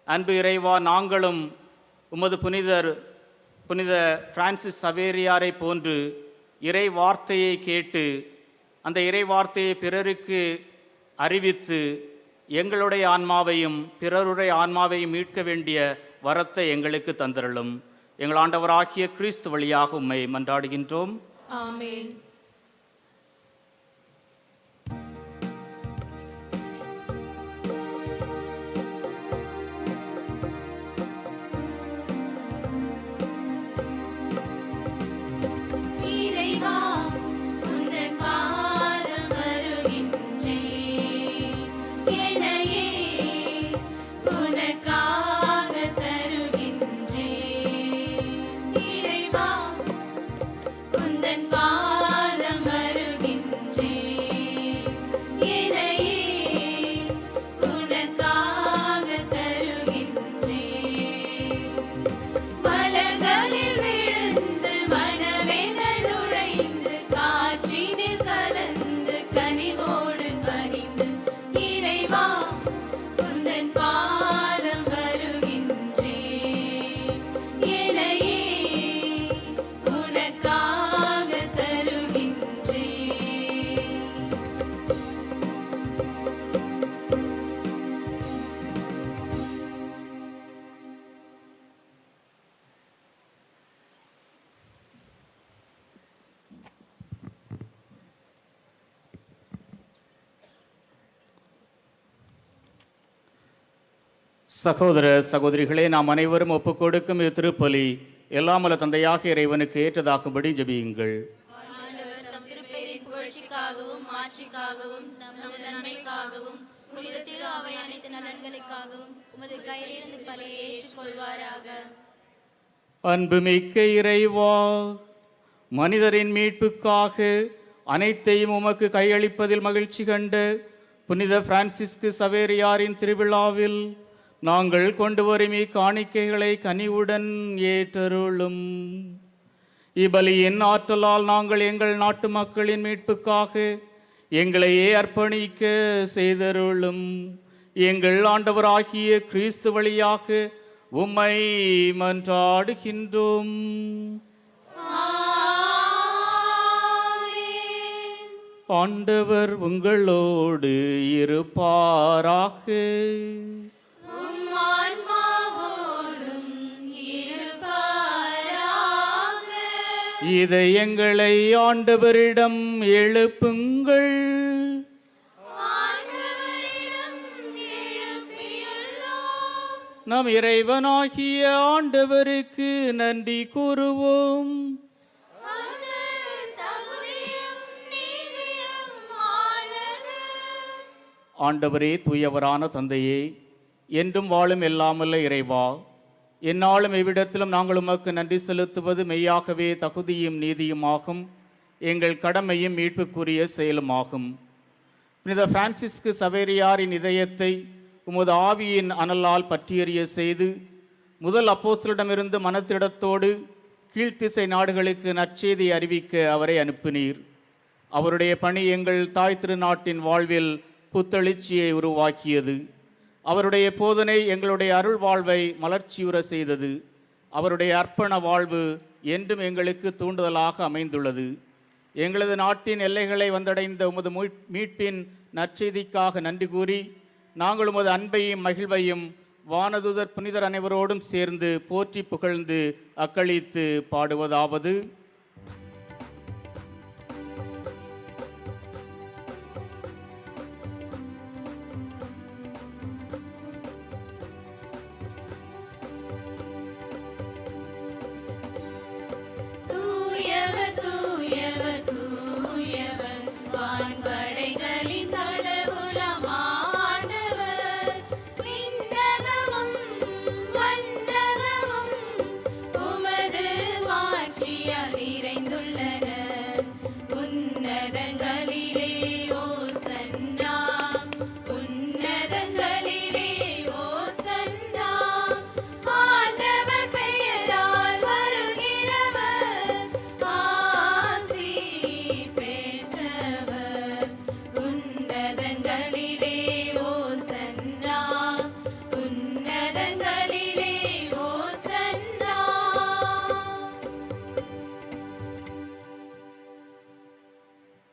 அன்பு இறைவா, நாங்களும் உமது புனித பிரான்சிஸ் சவேரியாரை போன்று இறை வார்த்தையை கேட்டு அந்த இறை வார்த்தையை பிறருக்கு அறிவித்து எங்களுடைய ஆன்மாவையும் பிறருடைய ஆன்மாவையும் மீட்க வேண்டிய வரத்தை எங்களுக்கு தந்தருளும். எங்கள் ஆண்டவராகிய கிறிஸ்து வழியாக உம்மை மன்றாடுகின்றோம். ஆமென். உந்தன் சகோதர சகோதரிகளே, நாம் அனைவரும் ஒப்புக்கொடுக்கும் திருப்பலி எல்லாம் வல்ல தந்தையாக இறைவனுக்கு ஏற்றதாகும்படி ஜெபியுங்கள். ஆண்டவர் தம் திருப்பெயரின் புகழ்ச்சிக்காகவும் மாட்சிக்காகவும் நமது நன்மைக்காகவும் புனித திரு அவை அனைத்து நலன்களுக்காகவும் உமது கையிலிருந்து பலியை ஏற்றுக்கொள்வாராக. அன்புமிக்க இறைவா, மனிதரின் மீட்புக்காக அனைத்தையும் உமக்கு கையளிப்பதில் மகிழ்ச்சி கண்ட புனித பிரான்சிஸ்கு சவேரியாரின் திருவிழாவில் நாங்கள் கொண்டு வரும் காணிக்கைகளை கனிவுடன் ஏற்றருளும். இபலியின் ஆற்றலால் நாங்கள் எங்கள் நாட்டு மக்களின் மீட்புக்காக எங்களையே அர்ப்பணிக்க செய்தருளும். எங்கள் ஆண்டவராகிய கிறிஸ்து வழியாக உம்மை மன்றாடுகின்றோம். ஆண்டவர் உங்களோடு இருப்பாராக. இதயங்களை ஆண்டவரிடம் எழுப்புங்கள். நம் இறைவனாகிய ஆண்டவருக்கு நன்றி கூறுவோம். ஆண்டவரே, தூயவரான தந்தையே, என்றும் வாழும் எல்லாமல்ல இறைவா, எந்நாளும் எவ்விடத்திலும் நாங்கள் உமக்கு நன்றி செலுத்துவது மெய்யாகவே தகுதியும் நீதியுமாகும், எங்கள் கடமையும் மீட்புக்குரிய செயலுமாகும். புனித பிரான்சிஸ்கு சவேரியாரின் இதயத்தை உமது ஆவியின் அனலால் பற்றியறிய செய்து முதல் அப்போஸ்தலரிடமிருந்து மனத்திடத்தோடு கீழ்த்திசை நாடுகளுக்கு நற்செய்தி அறிவிக்க அவரை அனுப்பினீர். அவருடைய பணி எங்கள் தாய் திருநாட்டின் வாழ்வில் புத்தெழுச்சியை உருவாக்கியது. அவருடைய போதனை எங்களுடைய அருள் வாழ்வை மலர்ச்சியுற செய்தது. அவருடைய அர்ப்பண வாழ்வு என்றும் எங்களுக்கு தூண்டுதலாக அமைந்துள்ளது. எங்களது நாட்டின் எல்லைகளை வந்தடைந்த உமது மீட்பின் நற்செய்திக்காக நன்றி கூறி நாங்கள் உமது அன்பையும் மகிழ்வையும் வானதுதர் புனிதர் அனைவரோடும் சேர்ந்து போற்றி புகழ்ந்து அக்களித்து பாடுவதாவது: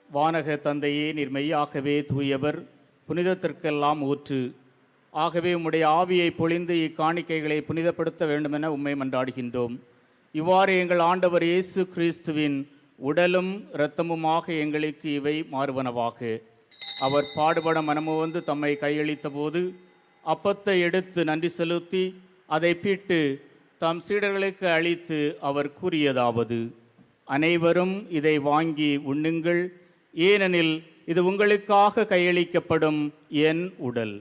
வானக தந்தையே, நீர் மெய்யாகவே தூயவர், புனிதத்திற்கெல்லாம் ஊற்று. ஆகவே உம்முடைய ஆவியை பொழிந்து இக்காணிக்கைகளை புனிதப்படுத்த வேண்டுமென உம்மை மன்றாடுகின்றோம். இவ்வாறு எங்கள் ஆண்டவர் இயேசு கிறிஸ்துவின் உடலும் இரத்தமுமாக எங்களுக்கு இவை மாறுவனவாக. அவர் பாடுபட மனமுவந்து தம்மை கையளித்த போது அப்பத்தை எடுத்து நன்றி செலுத்தி அதை பிட்டு தம் சீடர்களுக்கு அளித்து அவர் கூறியதாவது: அனைவரும் இதை வாங்கி உண்ணுங்கள், ஏனெனில் இது உங்களுக்காக கையளிக்கப்படும் என் உடல்.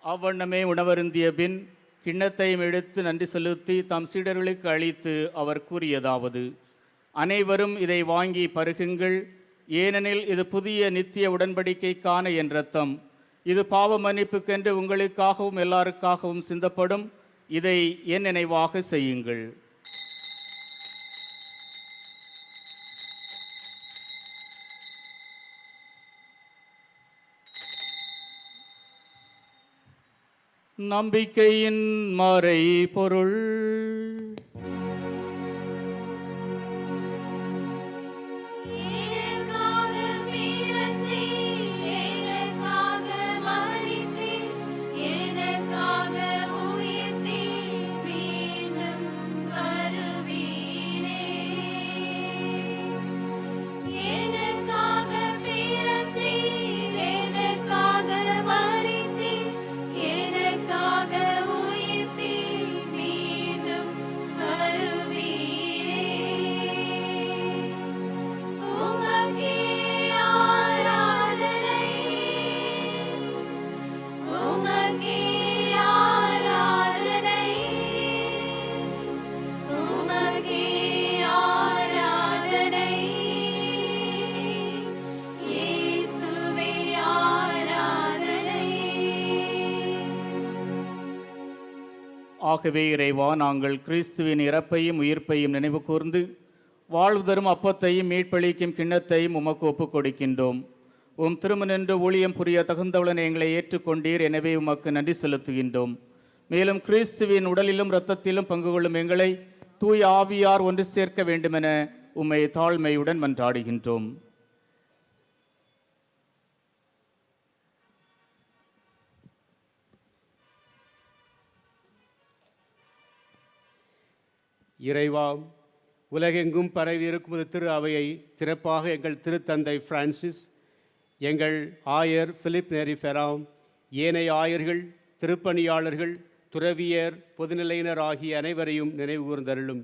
அவ்வண்ணமே உணவருந்திய பின் கிண்ணத்தையும் எடுத்து நன்றி செலுத்தி தம் சீடர்களுக்கு அளித்து அவர் கூறியதாவது: அனைவரும் இதை வாங்கி பருகுங்கள், ஏனெனில் இது புதிய நித்திய உடன்படிக்கைக்கான என் இரத்தம். இது பாவ மன்னிப்புக்கென்று உங்களுக்காகவும் எல்லாருக்காகவும் சிந்தப்படும். இதை என் நினைவாக செய்யுங்கள். நம்பிக்கையின் மறை பொருள். ஆகவே இறைவா, நாங்கள் கிறிஸ்துவின் இறப்பையும் உயிர்ப்பையும் நினைவு கூர்ந்து வாழ்வு தரும் அப்பத்தையும் மீட்பளிக்கும் கிண்ணத்தையும் உமக்கு ஒப்புக் கொடுக்கின்றோம். உம் திருமணென்று ஊழியம் புரிய தகுந்தவுடன் எங்களை ஏற்றுக்கொண்டீர். எனவே உமக்கு நன்றி செலுத்துகின்றோம். மேலும் கிறிஸ்துவின் உடலிலும் இரத்தத்திலும் பங்கு கொள்ளும் எங்களை தூய ஆவியார் ஒன்று சேர்க்க வேண்டுமென உம்மை தாழ்மையுடன் மன்றாடுகின்றோம். இறைவா, உலகெங்கும் பரவி இருக்கும் திரு அவையை சிறப்பாக எங்கள் திருத்தந்தை பிரான்சிஸ், எங்கள் ஆயர் பிலிப் நேரி ஃபெராம், ஏனைய ஆயர்கள், திருப்பணியாளர்கள், துறவியர், பொதுநிலையினர் ஆகிய அனைவரையும் நினைவு கூர்ந்தருளும்.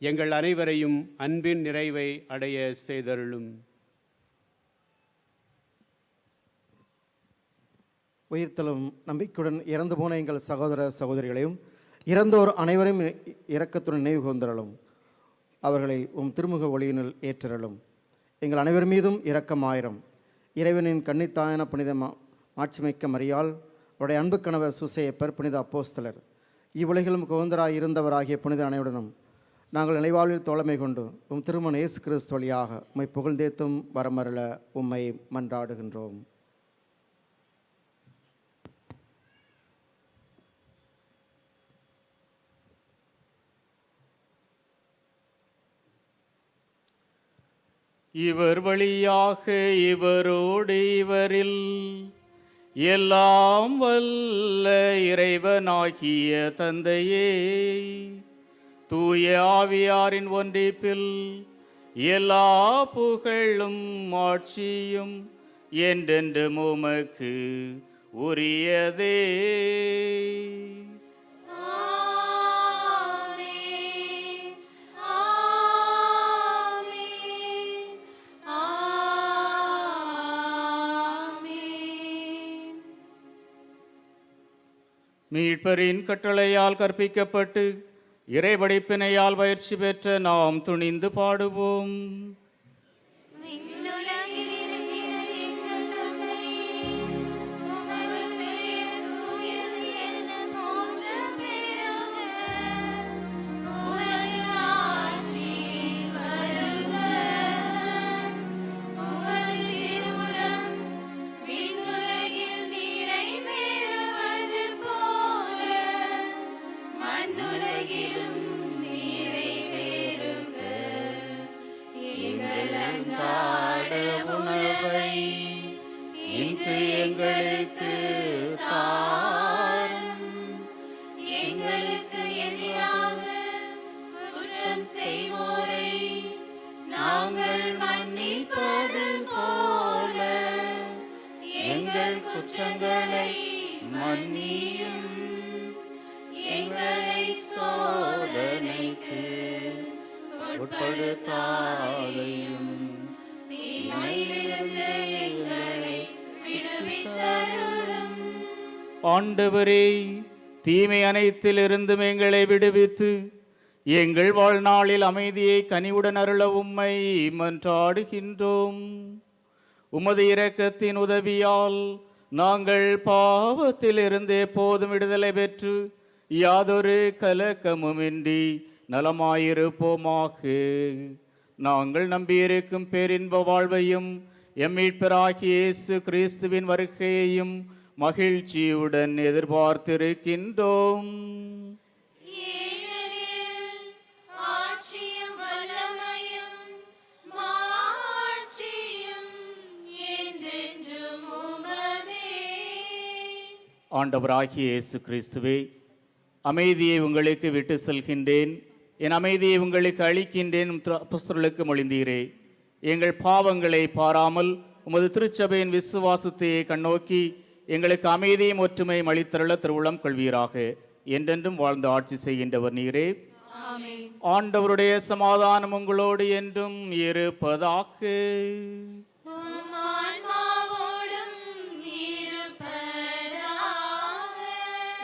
எங்கள் அனைவரையும் அன்பின் நிறைவை அடைய செய்தருளும். உயிர்த்தலும் நம்பிக்கையுடன் இறந்து போன எங்கள் சகோதர சகோதரிகளையும் இறந்தோர் அனைவரையும் இரக்கத்துடன் நினைவு கூர்ந்தருளும். அவர்களை உம் திருமுக ஒளியினுள் ஏற்றருளும். எங்கள் அனைவர் மீதும் இரக்கமாயிரம். இறைவனின் கன்னித்தாயான புனித மாட்சிமிக்க மரியாள், அவருடைய அன்பு கணவர் சுசேப்பர், புனித அப்போஸ்தலர், இவ்வுலகிலும் குகந்தராய் இருந்தவராகிய புனித அனைவருடனும் நாங்கள் நிலைவாழ்வில் தோழமை கொண்டு உம் திருமண இயேசு கிறிஸ்து வழியாக உம்மை புகழ்ந்தேத்தும் வரமருள உம்மை மன்றாடுகின்றோம். இவர் வழியாக இவரோடு இவரில் எல்லாம் வல்ல இறைவனாகிய தந்தையே, தூய ஆவியாரின் ஒன்றிப்பில் எல்லா புகழும் ஆட்சியும் என்றென்று உமக்கு உரியதே. மீட்பரின் கட்டளையால் கற்பிக்கப்பட்டு இறைபடைப்பினையால் பயிற்சி பெற்ற நாம் துணிந்து பாடுவோம். ஆண்டவரே, தீமை அனைத்திலிருந்தும் எங்களை விடுவித்து எங்கள் வாழ்நாளில் அமைதியை கனிவுடன் அருள உம்மை மன்றாடுகின்றோம். உமது இரக்கத்தின் உதவியால் நாங்கள் பாவத்திலிருந்து எப்போதும் விடுதலை பெற்று யாதொரு கலக்கமுமின்றி நலமாயிருப்போமாக. நாங்கள் நம்பியிருக்கும் பேரின்ப வாழ்வையும் எம் மீட்பராகிய இயேசு கிறிஸ்துவின் வருகையையும் மகிழ்ச்சியுடன் எதிர்பார்த்திருக்கின்றோம். ஆண்டவராகிய இயேசு கிறிஸ்துவே, அமைதியை உங்களுக்கு விட்டு செல்கின்றேன், என் அமைதியை உங்களுக்கு அளிக்கின்றேன் அப்போஸ்தலருக்கு மொழிந்தீரே. எங்கள் பாவங்களை பாராமல் உமது திருச்சபையின் விசுவாசத்தை கண்ணோக்கி எங்களுக்கு அமைதியும் ஒற்றுமையும் அளித்தருள திருவுளம் கொள்வீராக. என்றென்றும் வாழ்ந்து ஆட்சி செய்கின்றவர் நீரே. ஆண்டவருடைய சமாதானம் உங்களோடு என்றும் இருப்பதாக.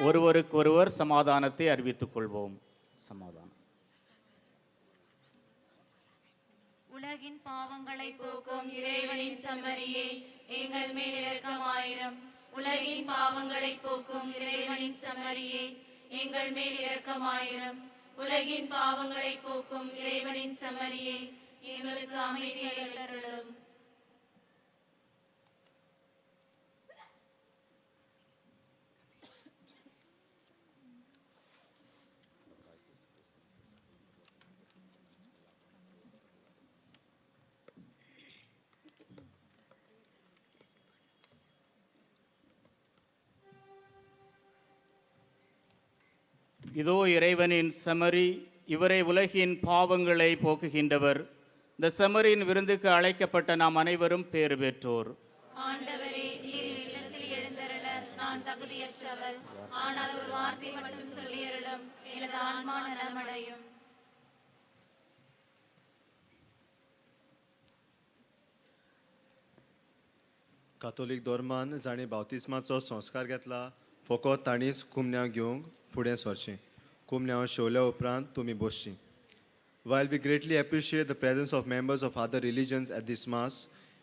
ஒருவருக்கொருவர் சமாதானத்தை அறிவித்துக் கொள்வோம். சமாதானம். உலகின் பாவங்களை போக்கும் இறைவனின் செம்மறியே, எங்கள் மேல் இரக்கமாயிரம். உலகின் பாவங்களை போக்கும் இறைவனின் செம்மறியே, எங்கள் மேல் இரக்கமாயிரும். உலகின் பாவங்களை போக்கும் இறைவனின் செம்மறியே, எங்களுக்கு அமைதியை அருளும். இதோ இறைவனின் செமரி, இவரை உலகின் பாவங்களை போக்குகின்றவர். இந்த செமரியின் விருந்துக்கு அழைக்கப்பட்ட நாம் அனைவரும் பேறு பெற்றோர். ஆண்டவரே, நீர் இல்லத்தில் எழுந்தருள நான் தகுதியற்றவர். ஆனால் ஒரு வார்த்தை மட்டும் சொல்லியருளும், எனது ஆன்மா நலமடையும். कातोलीक धर्मान जाणें बावतिस्माचो संस्कार घेतला, फकत ताणीच कुमन्याव घेवंक फुडें सरचें. कुमन्याव शेवल्या उपरांत तुमी बसचीं. While we greatly appreciate the presence of members of other religions at this Mass,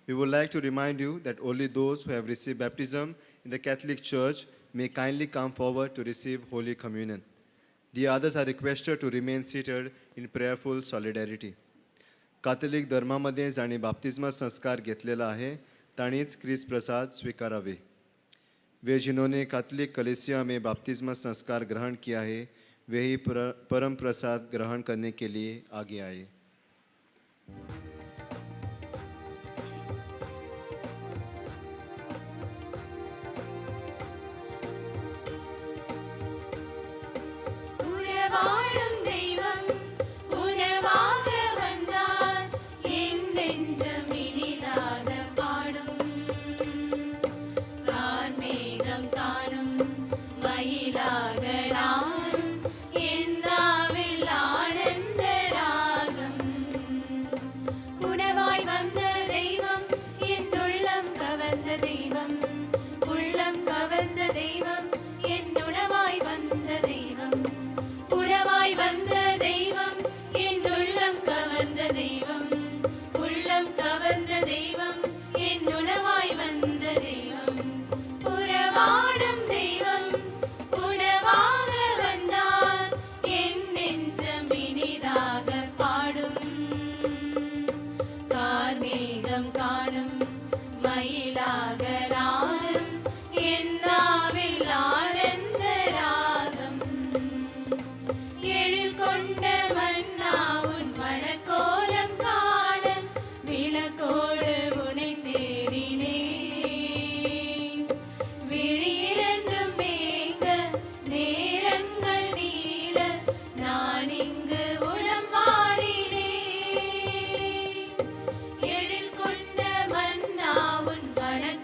we would like to remind you that only those who have received baptism in the Catholic Church may kindly come forward to receive Holy Communion. The others are requested to remain seated in prayerful solidarity. कातोलिक धर्मामध्ये जाणी बाप्तिस्मा संस्कार घेतलेला आहे, ताणीच ख्रिस्त प्रसाद स्वीकारावे. वे जिन्होंने Catholic कलीसिया में बपतिस्मा संस्कार ग्रहण किया है, वे ही परम प्रसाद ग्रहण करने के लिए आगे आए.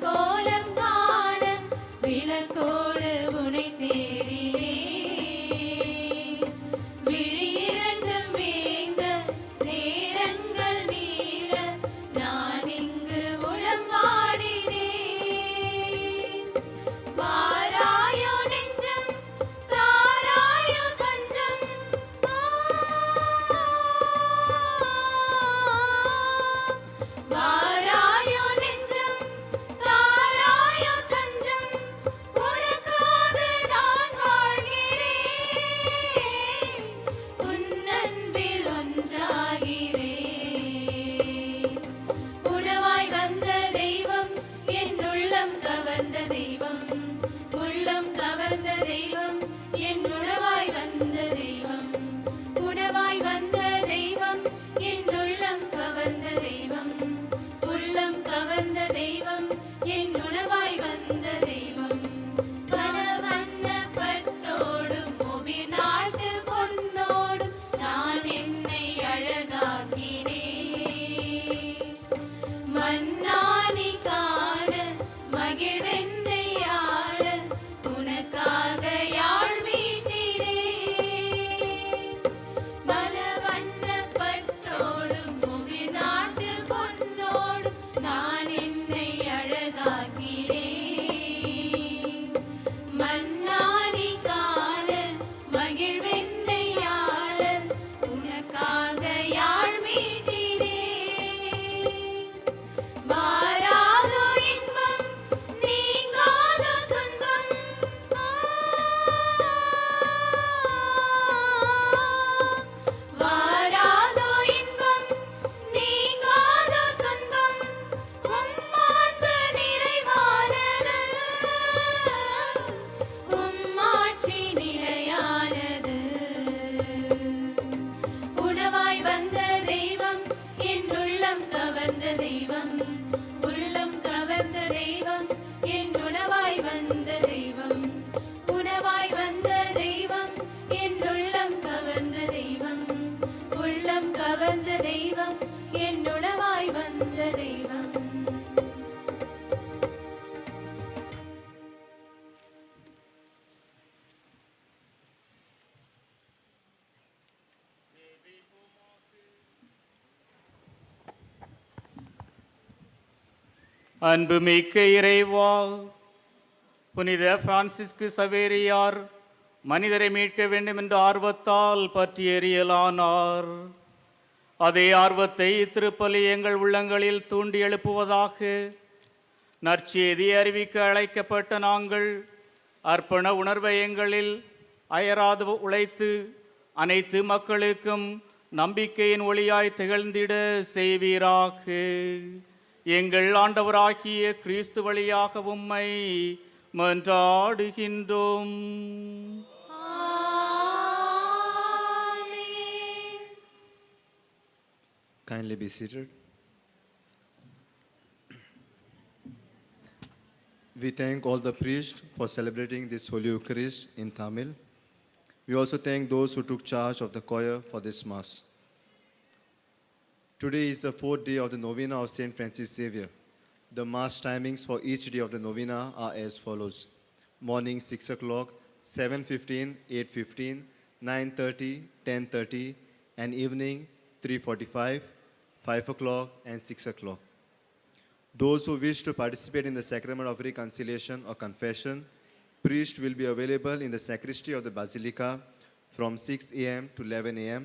கோல அன்புமிக்க இறைவா, புனித பிரான்சிஸ்கு சவேரியார் மனிதரை மீட்க வேண்டும் என்ற ஆர்வத்தால் பற்றி எறியலானார். அதே ஆர்வத்தை திருப்பலி எங்கள் உள்ளங்களில் தூண்டி எழுப்புவதாக நற்செய்தி அறிவிக்க அழைக்கப்பட்ட நாங்கள் அர்ப்பண உணர்வை எங்களில் அயராது உழைத்து அனைத்து மக்களுக்கும் நம்பிக்கையின் ஒளியாய் திகழ்ந்திட செய்வீராக. எங்கள் ஆண்டவராகிய கிறிஸ்து வழியாக உம்மை மன்றாடுகின்றோம். Kindly be seated. We thank all the priests for celebrating this Holy Eucharist in Tamil. We also thank those who took charge of the choir for this Mass. Today is the 4th day of the Novena of St. Francis Xavier. The Mass timings for each day of the Novena are as follows. Morning 6 o'clock, 7:15, 8:15, 9:30, 10:30, and evening 3:45, 5 o'clock, and 6 o'clock. Those who wish to participate in the sacrament of reconciliation or confession, priest will be available in the sacristy of the Basilica from 6 a.m. to 11 a.m.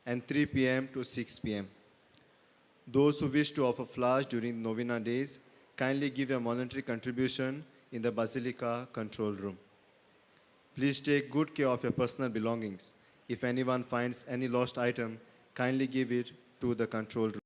and 3 p.m. to 6 p.m. Those who wish to offer flowers during the Novena days, kindly give a monetary contribution in the Basilica control room. Please take good care of your personal belongings. If anyone finds any lost item, kindly give it to the control room.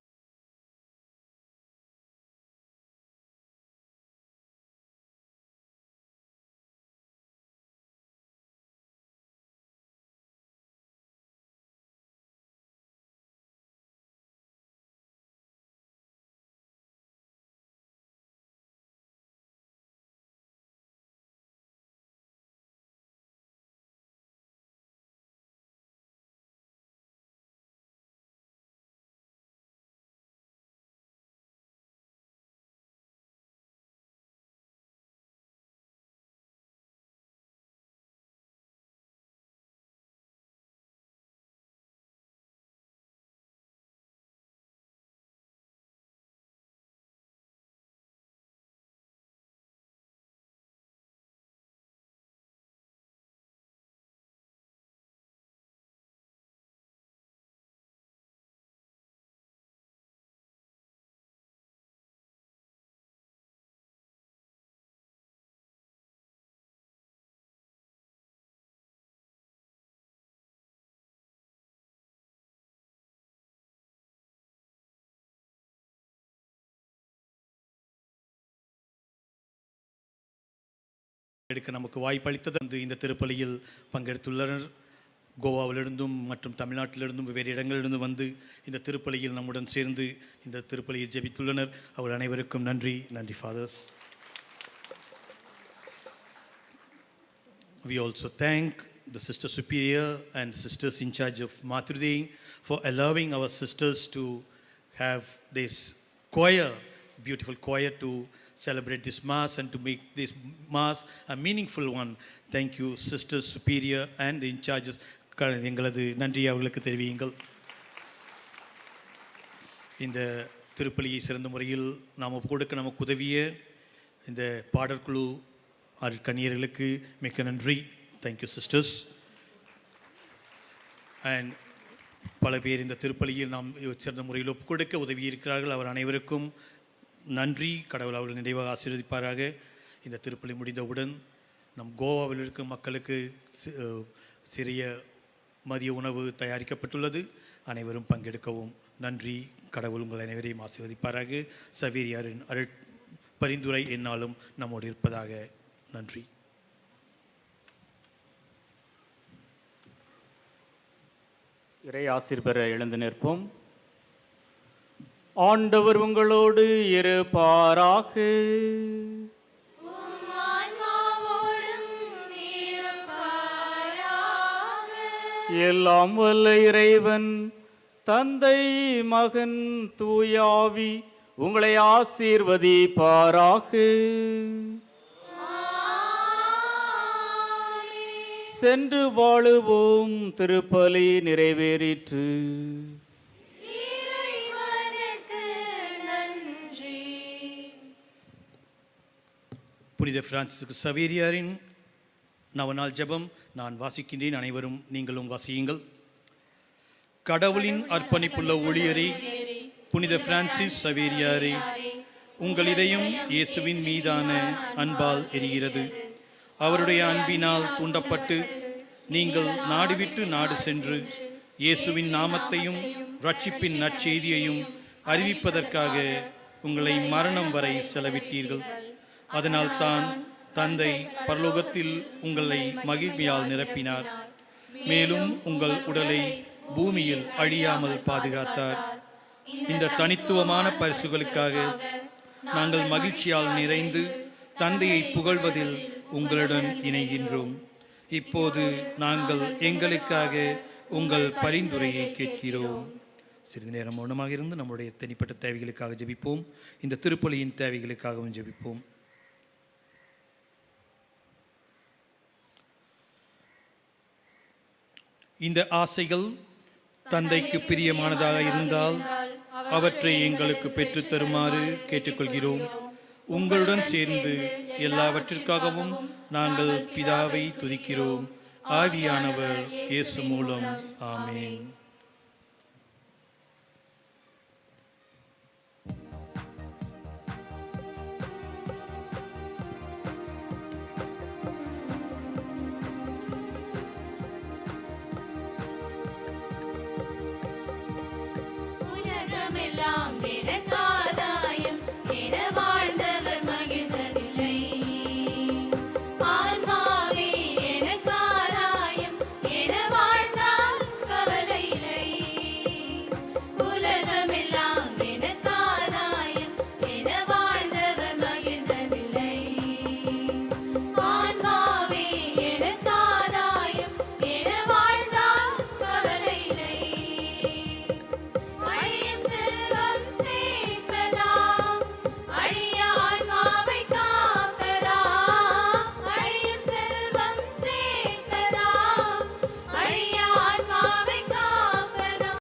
எடுக்க நமக்கு வாய்ப்பளித்தது இந்த திருப்பலியில் பங்கெடுத்துள்ளனர். கோவாவிலிருந்தும் மற்றும் தமிழ்நாட்டிலிருந்தும் வெவ்வேறு இடங்களிலிருந்து வந்து இந்த திருப்பலியில் நம்முடன் சேர்ந்து இந்த திருப்பலியில் ஜெபித்துள்ளனர். அவர் அனைவருக்கும் நன்றி. நன்றி fathers. We also thank the Sister Superior and sisters in charge of Matruday for allowing our sisters to have this choir, beautiful choir, to celebrate this Mass and to make this Mass a meaningful one. Thank you, Sisters Superior and the in charges. எங்களது நன்றி அவர்களுக்கு தெரிவியுங்கள். இந்த திருப்பலியை சிறந்த முறையில் நாம் கொடுக்க நமக்கு உதவிய இந்த பாடற்குழு கன்னியர்களுக்கு மிக்க நன்றி. Thank you sisters. அண்ட் பல பேர் இந்த திருப்பலியில் நாம் சிறந்த முறையில் ஒப்புக்கொடுக்க உதவி இருக்கிறார்கள். அவர் அனைவருக்கும் நன்றி. கடவுள் அவர்கள் நிறைவாக ஆசீர்வதிப்பாராக. இந்த திருப்பலி முடிந்தவுடன் நம் கோவாவில் இருக்கும் மக்களுக்கு சிறிய மதிய உணவு தயாரிக்கப்பட்டுள்ளது. அனைவரும் பங்கெடுக்கவும். நன்றி. கடவுள் உங்கள் அனைவரையும் ஆசீர்வதிப்பாராக. சவேரியாரின் பரிந்துரை என்னாலும் நம்மோடு இருப்பதாக. நன்றி. இறை ஆசீர் பெற எழுந்து நிற்போம். ஆண்டவர் உங்களோடு இருப்பாராக. எல்லாம் வல்ல இறைவன் தந்தை மகன் தூயாவி உங்களை ஆசீர்வதிப்பாராக. சென்று வாழுவோம். திருப்பலி நிறைவேறிற்று. புனித பிரான்சிஸ் சவேரியாரின் நவநாள் ஜெபம் நான் வாசிக்கின்றேன். அனைவரும் நீங்களும் வாசியுங்கள். கடவுளின் அர்ப்பணிப்புள்ள ஊழியரே, புனித பிரான்சிஸ் சவேரியாரே, உங்கள் இதயம் இயேசுவின் மீதான அன்பால் எரிகிறது. அவருடைய அன்பினால் தூண்டப்பட்டு நீங்கள் நாடு விட்டு நாடு சென்று இயேசுவின் நாமத்தையும் ரட்சிப்பின் நற்செய்தியையும் அறிவிப்பதற்காக உங்களை மரணம் வரை செலவிட்டீர்கள். அதனால் தான் தந்தை பரலோகத்தில் உங்களை மகிழ்ச்சியால் நிரப்பினார். மேலும் உங்கள் உடலை பூமியில் அழியாமல் பாதுகாத்தார். இந்த தனித்துவமான பரிசுகளுக்காக நாங்கள் மகிழ்ச்சியால் நிறைந்து தந்தையை புகழ்வதில் உங்களுடன் இணைகின்றோம். இப்போது நாங்கள் எங்களுக்காக உங்கள் பரிந்துரையை கேட்கிறோம். சிறிது நேரம் மௌனமாக இருந்து நம்முடைய தனிப்பட்ட தேவைகளுக்காக ஜெபிப்போம். இந்த திருப்பலியின் தேவைகளுக்காகவும் ஜெபிப்போம். இந்த ஆசைகள் தந்தைக்கு பிரியமானதாக இருந்தால் அவற்றை எங்களுக்கு பெற்றுத் தருமாறு கேட்டுக்கொள்கிறோம். உங்களுடன் சேர்ந்து எல்லாவற்றிற்காகவும் நாங்கள் பிதாவை துதிக்கிறோம். ஆவியானவர் இயேசு மூலம். ஆமென். உலகமெல்லாம்